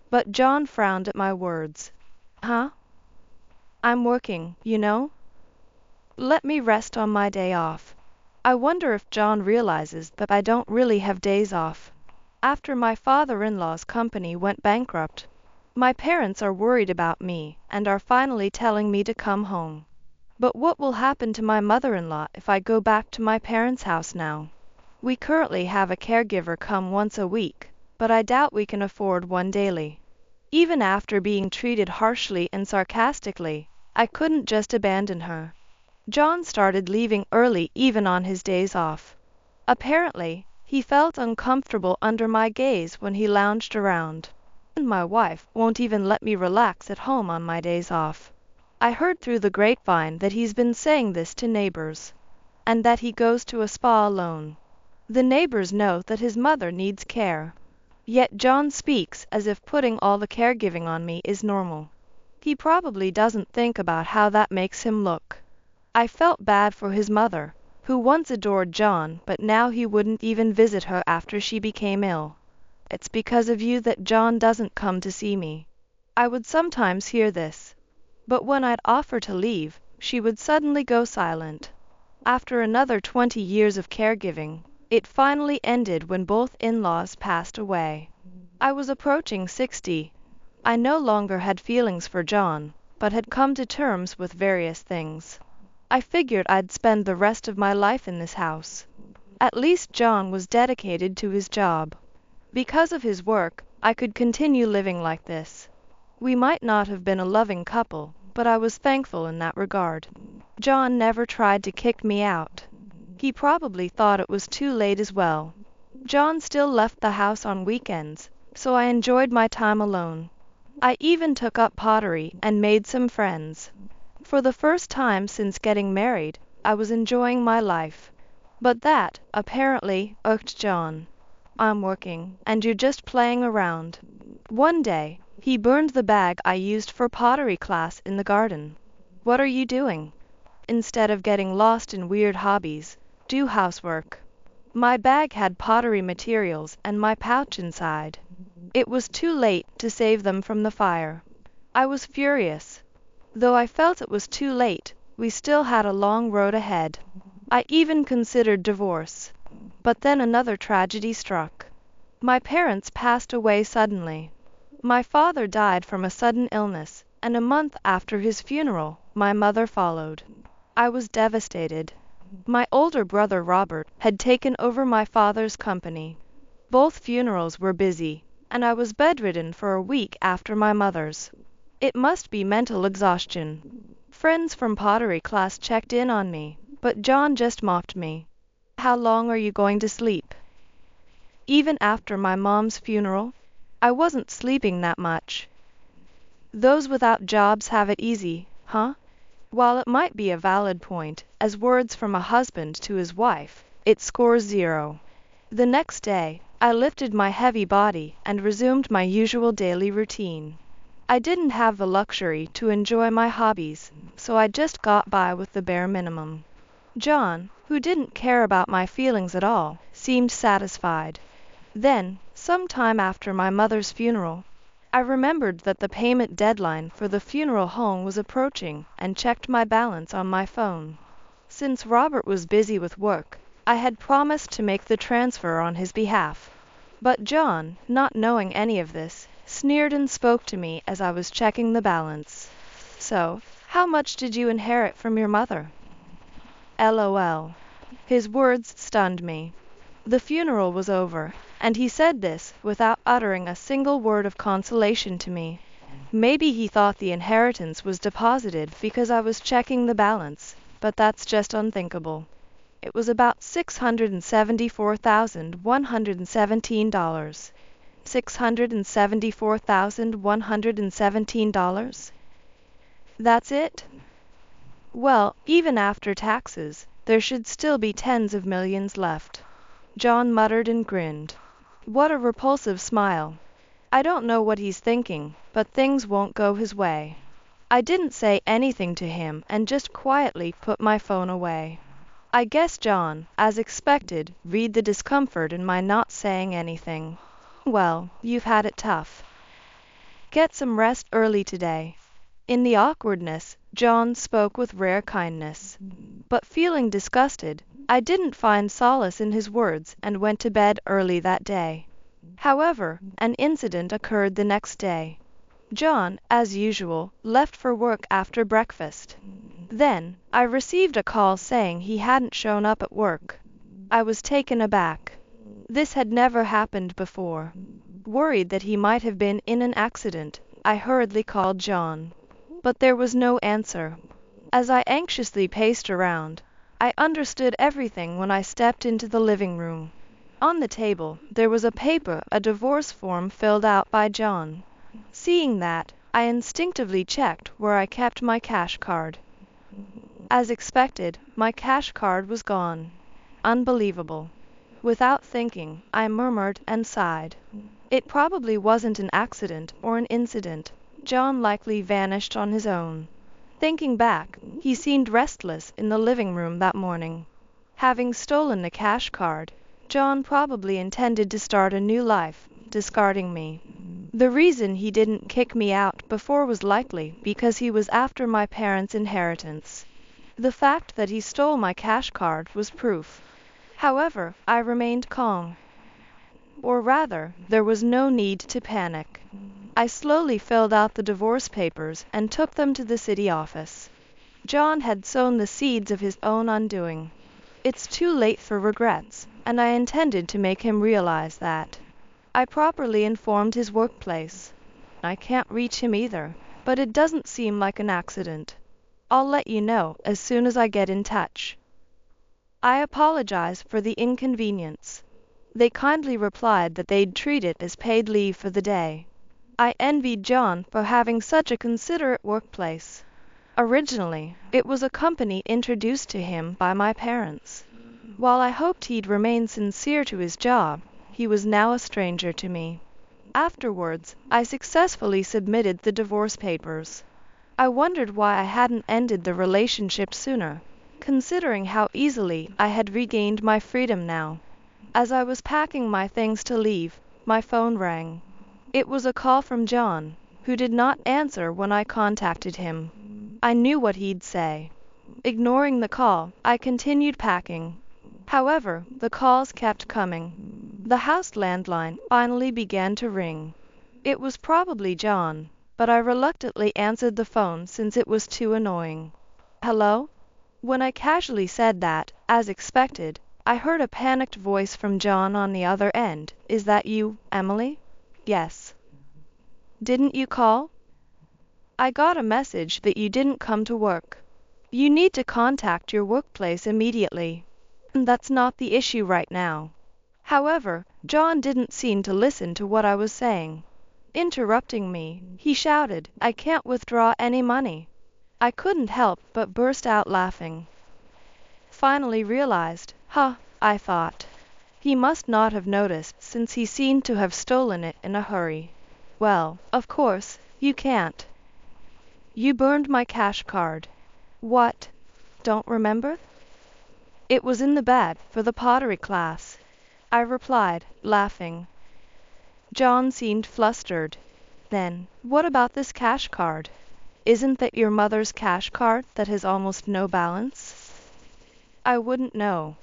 S1: But John frowned at my words. Huh? I'm working, you know? Let me rest on my day off. I wonder if John realizes that I don't really have days off. After my father-in-law's company went bankrupt, my parents are worried about me and are finally telling me to come home. But what will happen to my mother-in-law if I go back to my parents' house now? We currently have a caregiver come once a week, but I doubt we can afford one daily. Even after being treated harshly and sarcastically, I couldn't just abandon her. John started leaving early even on his days off. Apparently, he felt uncomfortable under my gaze when he lounged around. And my wife won't even let me relax at home on my days off. I heard through the grapevine that he's been saying this to neighbors, and that he goes to a spa alone. The neighbors know that his mother needs care. Yet John speaks as if putting all the caregiving on me is normal. He probably doesn't think about how that makes him look. I felt bad for his mother, who once adored John, but now he wouldn't even visit her after she became ill. It's because of you that John doesn't come to see me. I would sometimes hear this, but when I'd offer to leave, she would suddenly go silent. After another 20 years of caregiving, it finally ended when both in-laws passed away. I was approaching 60. I no longer had feelings for John, but had come to terms with various things. I figured I'd spend the rest of my life in this house. At least John was dedicated to his job. Because of his work, I could continue living like this. We might not have been a loving couple, but I was thankful in that regard. John never tried to kick me out. He probably thought it was too late as well. John still left the house on weekends, so I enjoyed my time alone. I even took up pottery and made some friends. For the first time since getting married, I was enjoying my life. But that, apparently, irked John. I'm working, and you're just playing around. One day, he burned the bag I used for pottery class in the garden. What are you doing? Instead of getting lost in weird hobbies, do housework. My bag had pottery materials and my pouch inside. It was too late to save them from the fire. I was furious. Though I felt it was too late, we still had a long road ahead. I even considered divorce. But then another tragedy struck. My parents passed away suddenly. My father died from a sudden illness, and a month after his funeral, my mother followed. I was devastated. My older brother Robert had taken over my father's company. Both funerals were busy, and I was bedridden for a week after my mother's. It must be mental exhaustion. Friends from pottery class checked in on me, but John just mocked me. How long are you going to sleep? Even after my mom's funeral, I wasn't sleeping that much. Those without jobs have it easy, huh? While it might be a valid point, as words from a husband to his wife, it scores 0. The next day, I lifted my heavy body and resumed my usual daily routine. I didn't have the luxury to enjoy my hobbies, so I just got by with the bare minimum. John, who didn't care about my feelings at all, seemed satisfied. Then, some time after my mother's funeral, I remembered that the payment deadline for the funeral home was approaching and checked my balance on my phone. Since Robert was busy with work, I had promised to make the transfer on his behalf. But John, not knowing any of this, sneered and spoke to me as I was checking the balance. So, how much did you inherit from your mother? LOL. His words stunned me. The funeral was over, and he said this without uttering a single word of consolation to me. Maybe he thought the inheritance was deposited because I was checking the balance, but that's just unthinkable. It was about $674,117. $674,117? That's it? Well, even after taxes, there should still be tens of millions left. John muttered and grinned. What a repulsive smile. I don't know what he's thinking, but things won't go his way. I didn't say anything to him and just quietly put my phone away. I guess John, as expected, read the discomfort in my not saying anything. Well, you've had it tough. Get some rest early today. In the awkwardness, John spoke with rare kindness. But feeling disgusted, I didn't find solace in his words and went to bed early that day. However, an incident occurred the next day. John, as usual, left for work after breakfast. Then, I received a call saying he hadn't shown up at work. I was taken aback. This had never happened before. Worried that he might have been in an accident, I hurriedly called John. But there was no answer. As I anxiously paced around, I understood everything when I stepped into the living room. On the table, there was a paper, a divorce form filled out by John. Seeing that, I instinctively checked where I kept my cash card. As expected, my cash card was gone. Unbelievable. Without thinking, I murmured and sighed. It probably wasn't an accident or an incident. John likely vanished on his own. Thinking back, he seemed restless in the living room that morning. Having stolen the cash card, John probably intended to start a new life, discarding me. The reason he didn't kick me out before was likely because he was after my parents' inheritance. The fact that he stole my cash card was proof. However, I remained calm. Or rather, there was no need to panic. I slowly filled out the divorce papers and took them to the city office. John had sown the seeds of his own undoing. It's too late for regrets, and I intended to make him realize that. I properly informed his workplace. I can't reach him either, but it doesn't seem like an accident. I'll let you know as soon as I get in touch. I apologize for the inconvenience. They kindly replied that they'd treat it as paid leave for the day. I envied John for having such a considerate workplace. Originally, it was a company introduced to him by my parents. While I hoped he'd remain sincere to his job, he was now a stranger to me. Afterwards, I successfully submitted the divorce papers. I wondered why I hadn't ended the relationship sooner, considering how easily I had regained my freedom now. As I was packing my things to leave, my phone rang. It was a call from John, who did not answer when I contacted him. I knew what he'd say. Ignoring the call, I continued packing. However, the calls kept coming. The house landline finally began to ring. It was probably John, but I reluctantly answered the phone since it was too annoying. Hello? When I casually said that, as expected, I heard a panicked voice from John on the other end. Is that you, Emily? Yes. Didn't you call? I got a message that you didn't come to work. You need to contact your workplace immediately. That's not the issue right now. However, John didn't seem to listen to what I was saying. Interrupting me, he shouted, I can't withdraw any money. I couldn't help but burst out laughing. Finally realized, I thought. He must not have noticed since he seemed to have stolen it in a hurry. Well, of course, you can't. You burned my cash card. What? Don't remember? It was in the bag for the pottery class, I replied, laughing. John seemed flustered. Then, what about this cash card? Isn't that your mother's cash card that has almost no balance? I wouldn't know.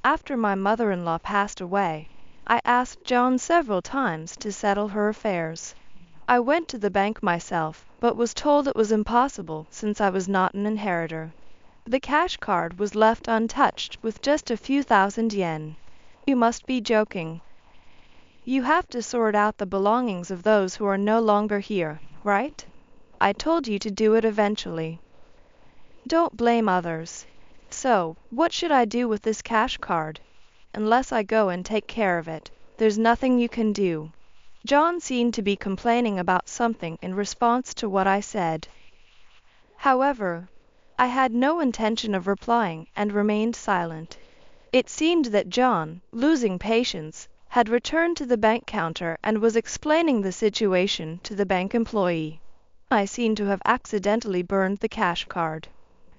S1: After my mother-in-law passed away, I asked John several times to settle her affairs. I went to the bank myself, but was told it was impossible since I was not an inheritor. The cash card was left untouched with just a few thousand yen. You must be joking. You have to sort out the belongings of those who are no longer here, right? I told you to do it eventually. Don't blame others. So, what should I do with this cash card? Unless I go and take care of it, there's nothing you can do. John seemed to be complaining about something in response to what I said. However, I had no intention of replying and remained silent. It seemed that John, losing patience, had returned to the bank counter and was explaining the situation to the bank employee. I seemed to have accidentally burned the cash card.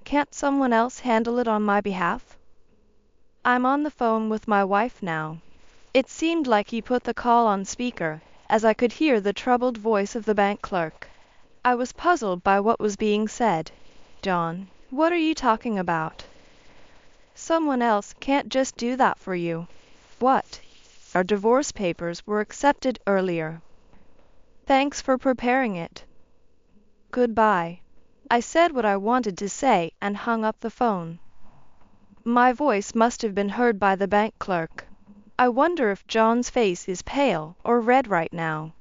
S1: Can't someone else handle it on my behalf? I'm on the phone with my wife now. It seemed like he put the call on speaker, as I could hear the troubled voice of the bank clerk. I was puzzled by what was being said. John, what are you talking about? Someone else can't just do that for you. What? our divorce papers were accepted earlier. Thanks for preparing it. Goodbye. I said what I wanted to say and hung up the phone. My voice must have been heard by the bank clerk. I wonder if John's face is pale or red right now.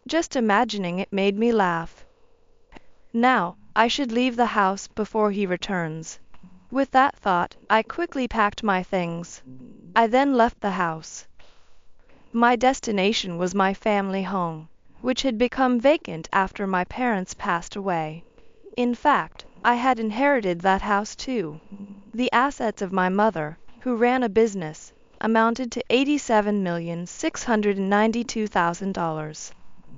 S1: Just imagining it made me laugh. Now, I should leave the house before he returns. With that thought, I quickly packed my things. I then left the house. My destination was my family home, which had become vacant after my parents passed away. In fact, I had inherited that house too. The assets of my mother, who ran a business, amounted to $87,692,000.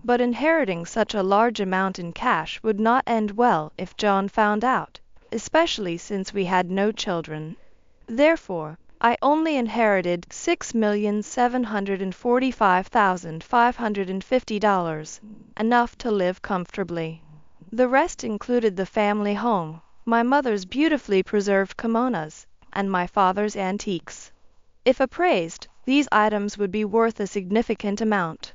S1: But inheriting such a large amount in cash would not end well if John found out, especially since we had no children. Therefore, I only inherited $6,745,550, enough to live comfortably. The rest included the family home, my mother's beautifully preserved kimonos, and my father's antiques. If appraised, these items would be worth a significant amount.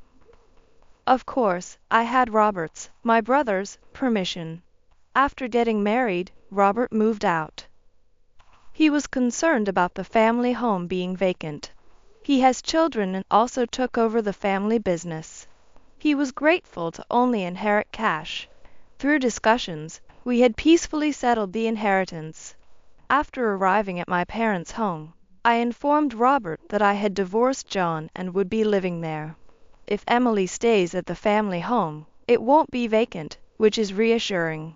S1: Of course, I had Robert's, my brother's, permission. After getting married, Robert moved out. He was concerned about the family home being vacant. He has children and also took over the family business. He was grateful to only inherit cash. Through discussions, we had peacefully settled the inheritance. After arriving at my parents' home, I informed Robert that I had divorced John and would be living there. If Emily stays at the family home, it won't be vacant, which is reassuring.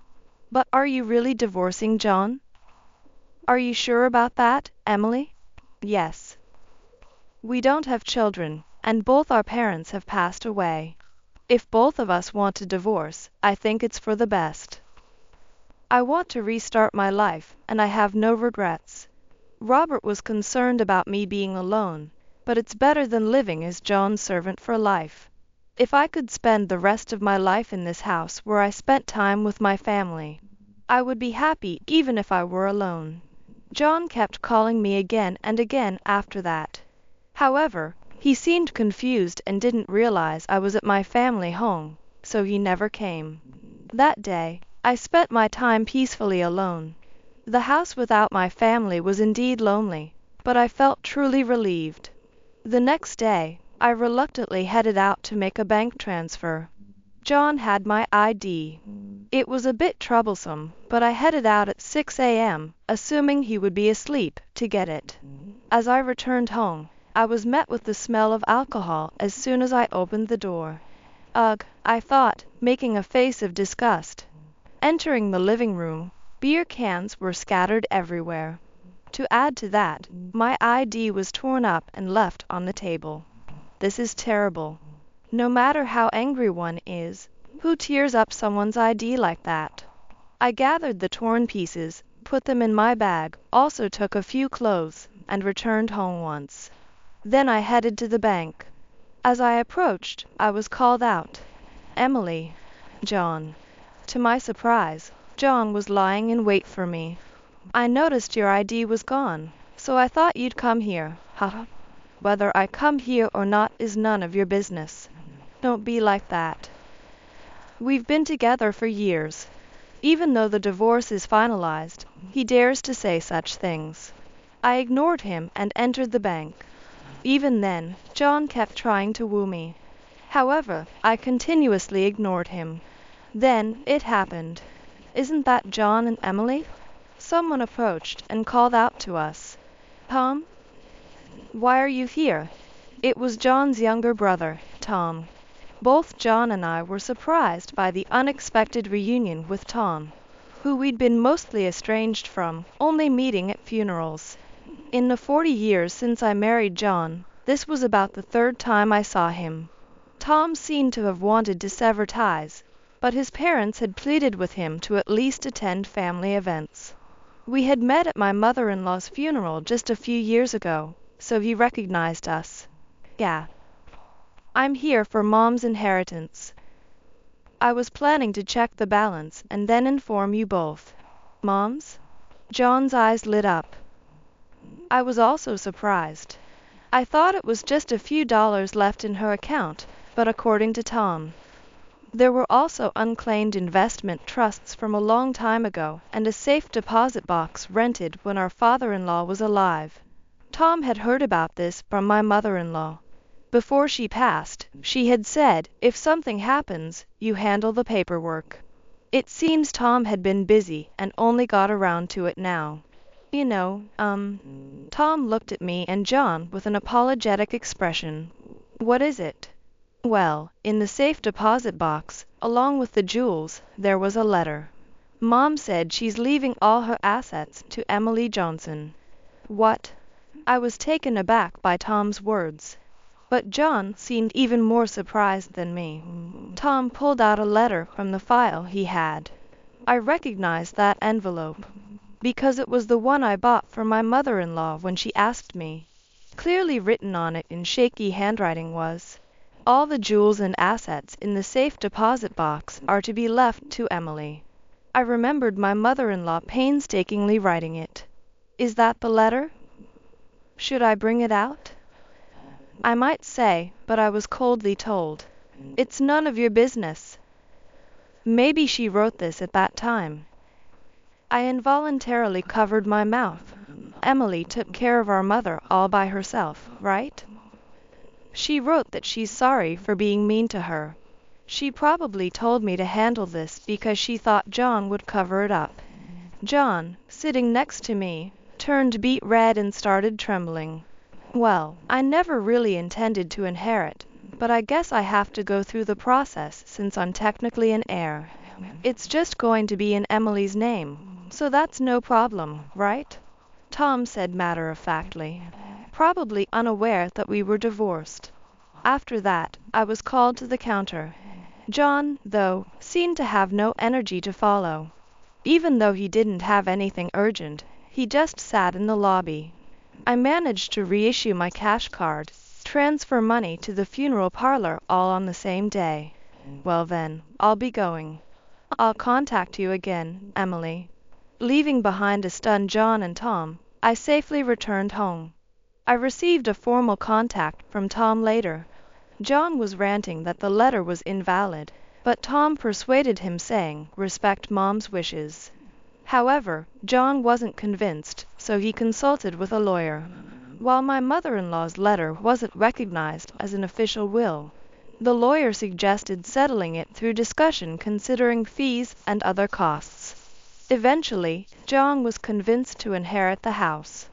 S1: But are you really divorcing John? Are you sure about that, Emily? Yes. We don't have children, and both our parents have passed away. If both of us want to divorce, I think it's for the best. I want to restart my life, and I have no regrets. Robert was concerned about me being alone, but it's better than living as John's servant for life. If I could spend the rest of my life in this house where I spent time with my family, I would be happy even if I were alone. John kept calling me again and again after that. However, he seemed confused and didn't realize I was at my family home, so he never came. That day, I spent my time peacefully alone. The house without my family was indeed lonely, but I felt truly relieved. The next day, I reluctantly headed out to make a bank transfer. John had my ID. It was a bit troublesome, but I headed out at 6 a.m., assuming he would be asleep, to get it. As I returned home, I was met with the smell of alcohol as soon as I opened the door. Ugh, I thought, making a face of disgust. Entering the living room, beer cans were scattered everywhere. To add to that, my ID was torn up and left on the table. This is terrible. No matter how angry one is, who tears up someone's ID like that? I gathered the torn pieces, put them in my bag, also took a few clothes, and returned home once. Then I headed to the bank. As I approached, I was called out. Emily. John. To my surprise, John was lying in wait for me. I noticed your ID was gone, so I thought you'd come here, haha. Whether I come here or not is none of your business. Don't be like that. We've been together for years. Even though the divorce is finalized, he dares to say such things. I ignored him and entered the bank. Even then, John kept trying to woo me. However, I continuously ignored him. Then, it happened. Isn't that John and Emily? Someone approached and called out to us. Tom? Why are you here? It was John's younger brother, Tom. Both John and I were surprised by the unexpected reunion with Tom, who we'd been mostly estranged from, only meeting at funerals. In the 40 years since I married John, this was about the third time I saw him. Tom seemed to have wanted to sever ties, but his parents had pleaded with him to at least attend family events. We had met at my mother-in-law's funeral just a few years ago, so he recognized us. Yeah. I'm here for Mom's inheritance. I was planning to check the balance and then inform you both. Mom's? John's eyes lit up. I was also surprised. I thought it was just a few dollars left in her account, but according to Tom, there were also unclaimed investment trusts from a long time ago and a safe deposit box rented when our father-in-law was alive. Tom had heard about this from my mother-in-law. Before she passed, she had said, if something happens, you handle the paperwork. It seems Tom had been busy and only got around to it now. Tom looked at me and John with an apologetic expression. What is it? Well, in the safe deposit box, along with the jewels, there was a letter. Mom said she's leaving all her assets to Emily Johnson. What? I was taken aback by Tom's words. But John seemed even more surprised than me. Tom pulled out a letter from the file he had. I recognized that envelope, because it was the one I bought for my mother-in-law when she asked me. Clearly written on it in shaky handwriting was, all the jewels and assets in the safe deposit box are to be left to Emily. I remembered my mother-in-law painstakingly writing it. Is that the letter? Should I bring it out? I might say, but I was coldly told, it's none of your business. Maybe she wrote this at that time. I involuntarily covered my mouth. Emily took care of our mother all by herself, right? She wrote that she's sorry for being mean to her. She probably told me to handle this because she thought John would cover it up. John, sitting next to me, turned beet red and started trembling. Well, I never really intended to inherit, but I guess I have to go through the process since I'm technically an heir. It's just going to be in Emily's name, so that's no problem, right? Tom said matter-of-factly, probably unaware that we were divorced. After that, I was called to the counter. John, though, seemed to have no energy to follow. Even though he didn't have anything urgent, he just sat in the lobby. I managed to reissue my cash card, transfer money to the funeral parlor all on the same day. Well then, I'll be going. I'll contact you again, Emily. Leaving behind a stunned John and Tom, I safely returned home. I received a formal contact from Tom later. John was ranting that the letter was invalid, but Tom persuaded him saying, respect Mom's wishes. However, John wasn't convinced, so he consulted with a lawyer. While my mother-in-law's letter wasn't recognized as an official will, the lawyer suggested settling it through discussion considering fees and other costs. Eventually, John was convinced to inherit the house.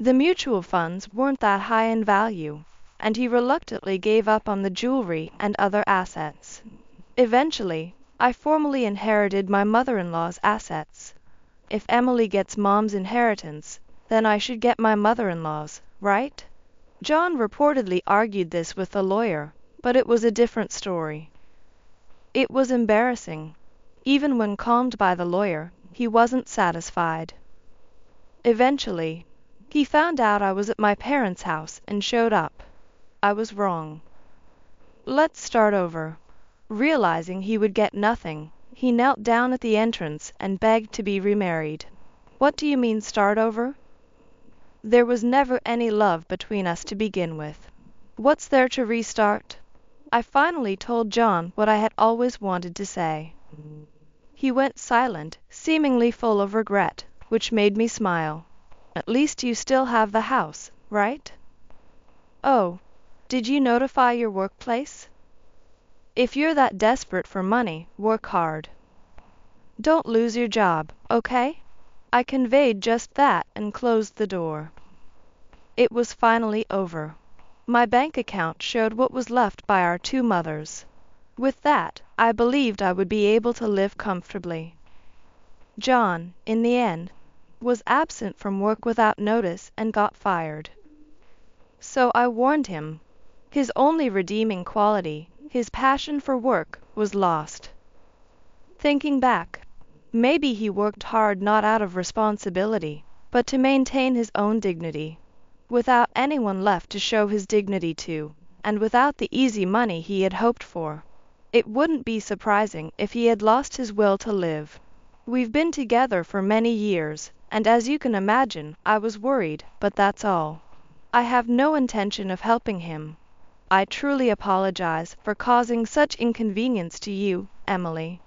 S1: The mutual funds weren't that high in value, and he reluctantly gave up on the jewelry and other assets. Eventually, I formally inherited my mother-in-law's assets. If Emily gets Mom's inheritance, then I should get my mother-in-law's, right? John reportedly argued this with the lawyer, but it was a different story. It was embarrassing. Even when calmed by the lawyer, he wasn't satisfied. Eventually, he found out I was at my parents' house and showed up. I was wrong. Let's start over. Realizing he would get nothing, he knelt down at the entrance and begged to be remarried. What do you mean start over? There was never any love between us to begin with. What's there to restart? I finally told John what I had always wanted to say. He went silent, seemingly full of regret, which made me smile. At least you still have the house, right? Oh, did you notify your workplace? If you're that desperate for money, work hard. Don't lose your job, okay? I conveyed just that and closed the door. It was finally over. My bank account showed what was left by our two mothers. With that, I believed I would be able to live comfortably. John, in the end, was absent from work without notice and got fired. So I warned him. His only redeeming quality, his passion for work, was lost. Thinking back, maybe he worked hard not out of responsibility, but to maintain his own dignity. Without anyone left to show his dignity to, and without the easy money he had hoped for, it wouldn't be surprising if he had lost his will to live. We've been together for many years, and as you can imagine, I was worried, but that's all. I have no intention of helping him. I truly apologize for causing such inconvenience to you, Emily.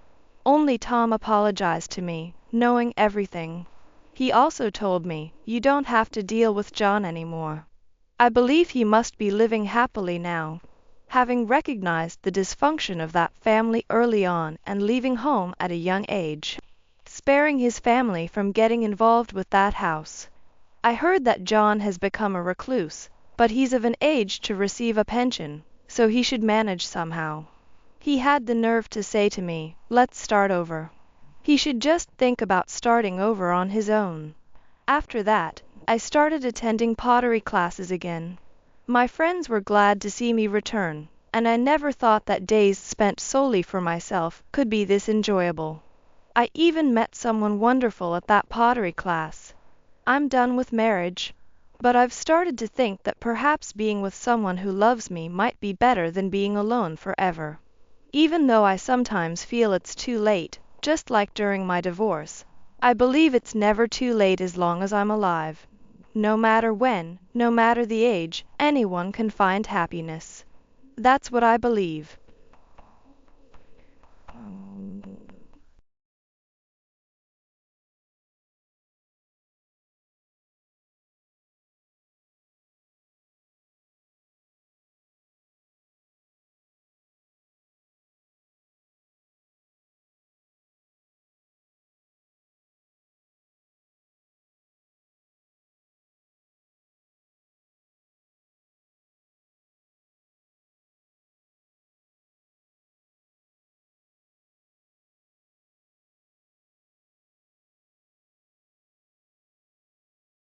S1: Only Tom apologized to me, knowing everything. He also told me you don't have to deal with John anymore. I believe he must be living happily now, having recognized the dysfunction of that family early on and leaving home at a young age, sparing his family from getting involved with that house. I heard that John has become a recluse, but he's of an age to receive a pension, so he should manage somehow. He had the nerve to say to me, let's start over. He should just think about starting over on his own. After that, I started attending pottery classes again. My friends were glad to see me return, and I never thought that days spent solely for myself could be this enjoyable. I even met someone wonderful at that pottery class. I'm done with marriage, but I've started to think that perhaps being with someone who loves me might be better than being alone forever. Even though I sometimes feel it's too late, just like during my divorce, I believe it's never too late as long as I'm alive. No matter when, no matter the age, anyone can find happiness. That's what I believe.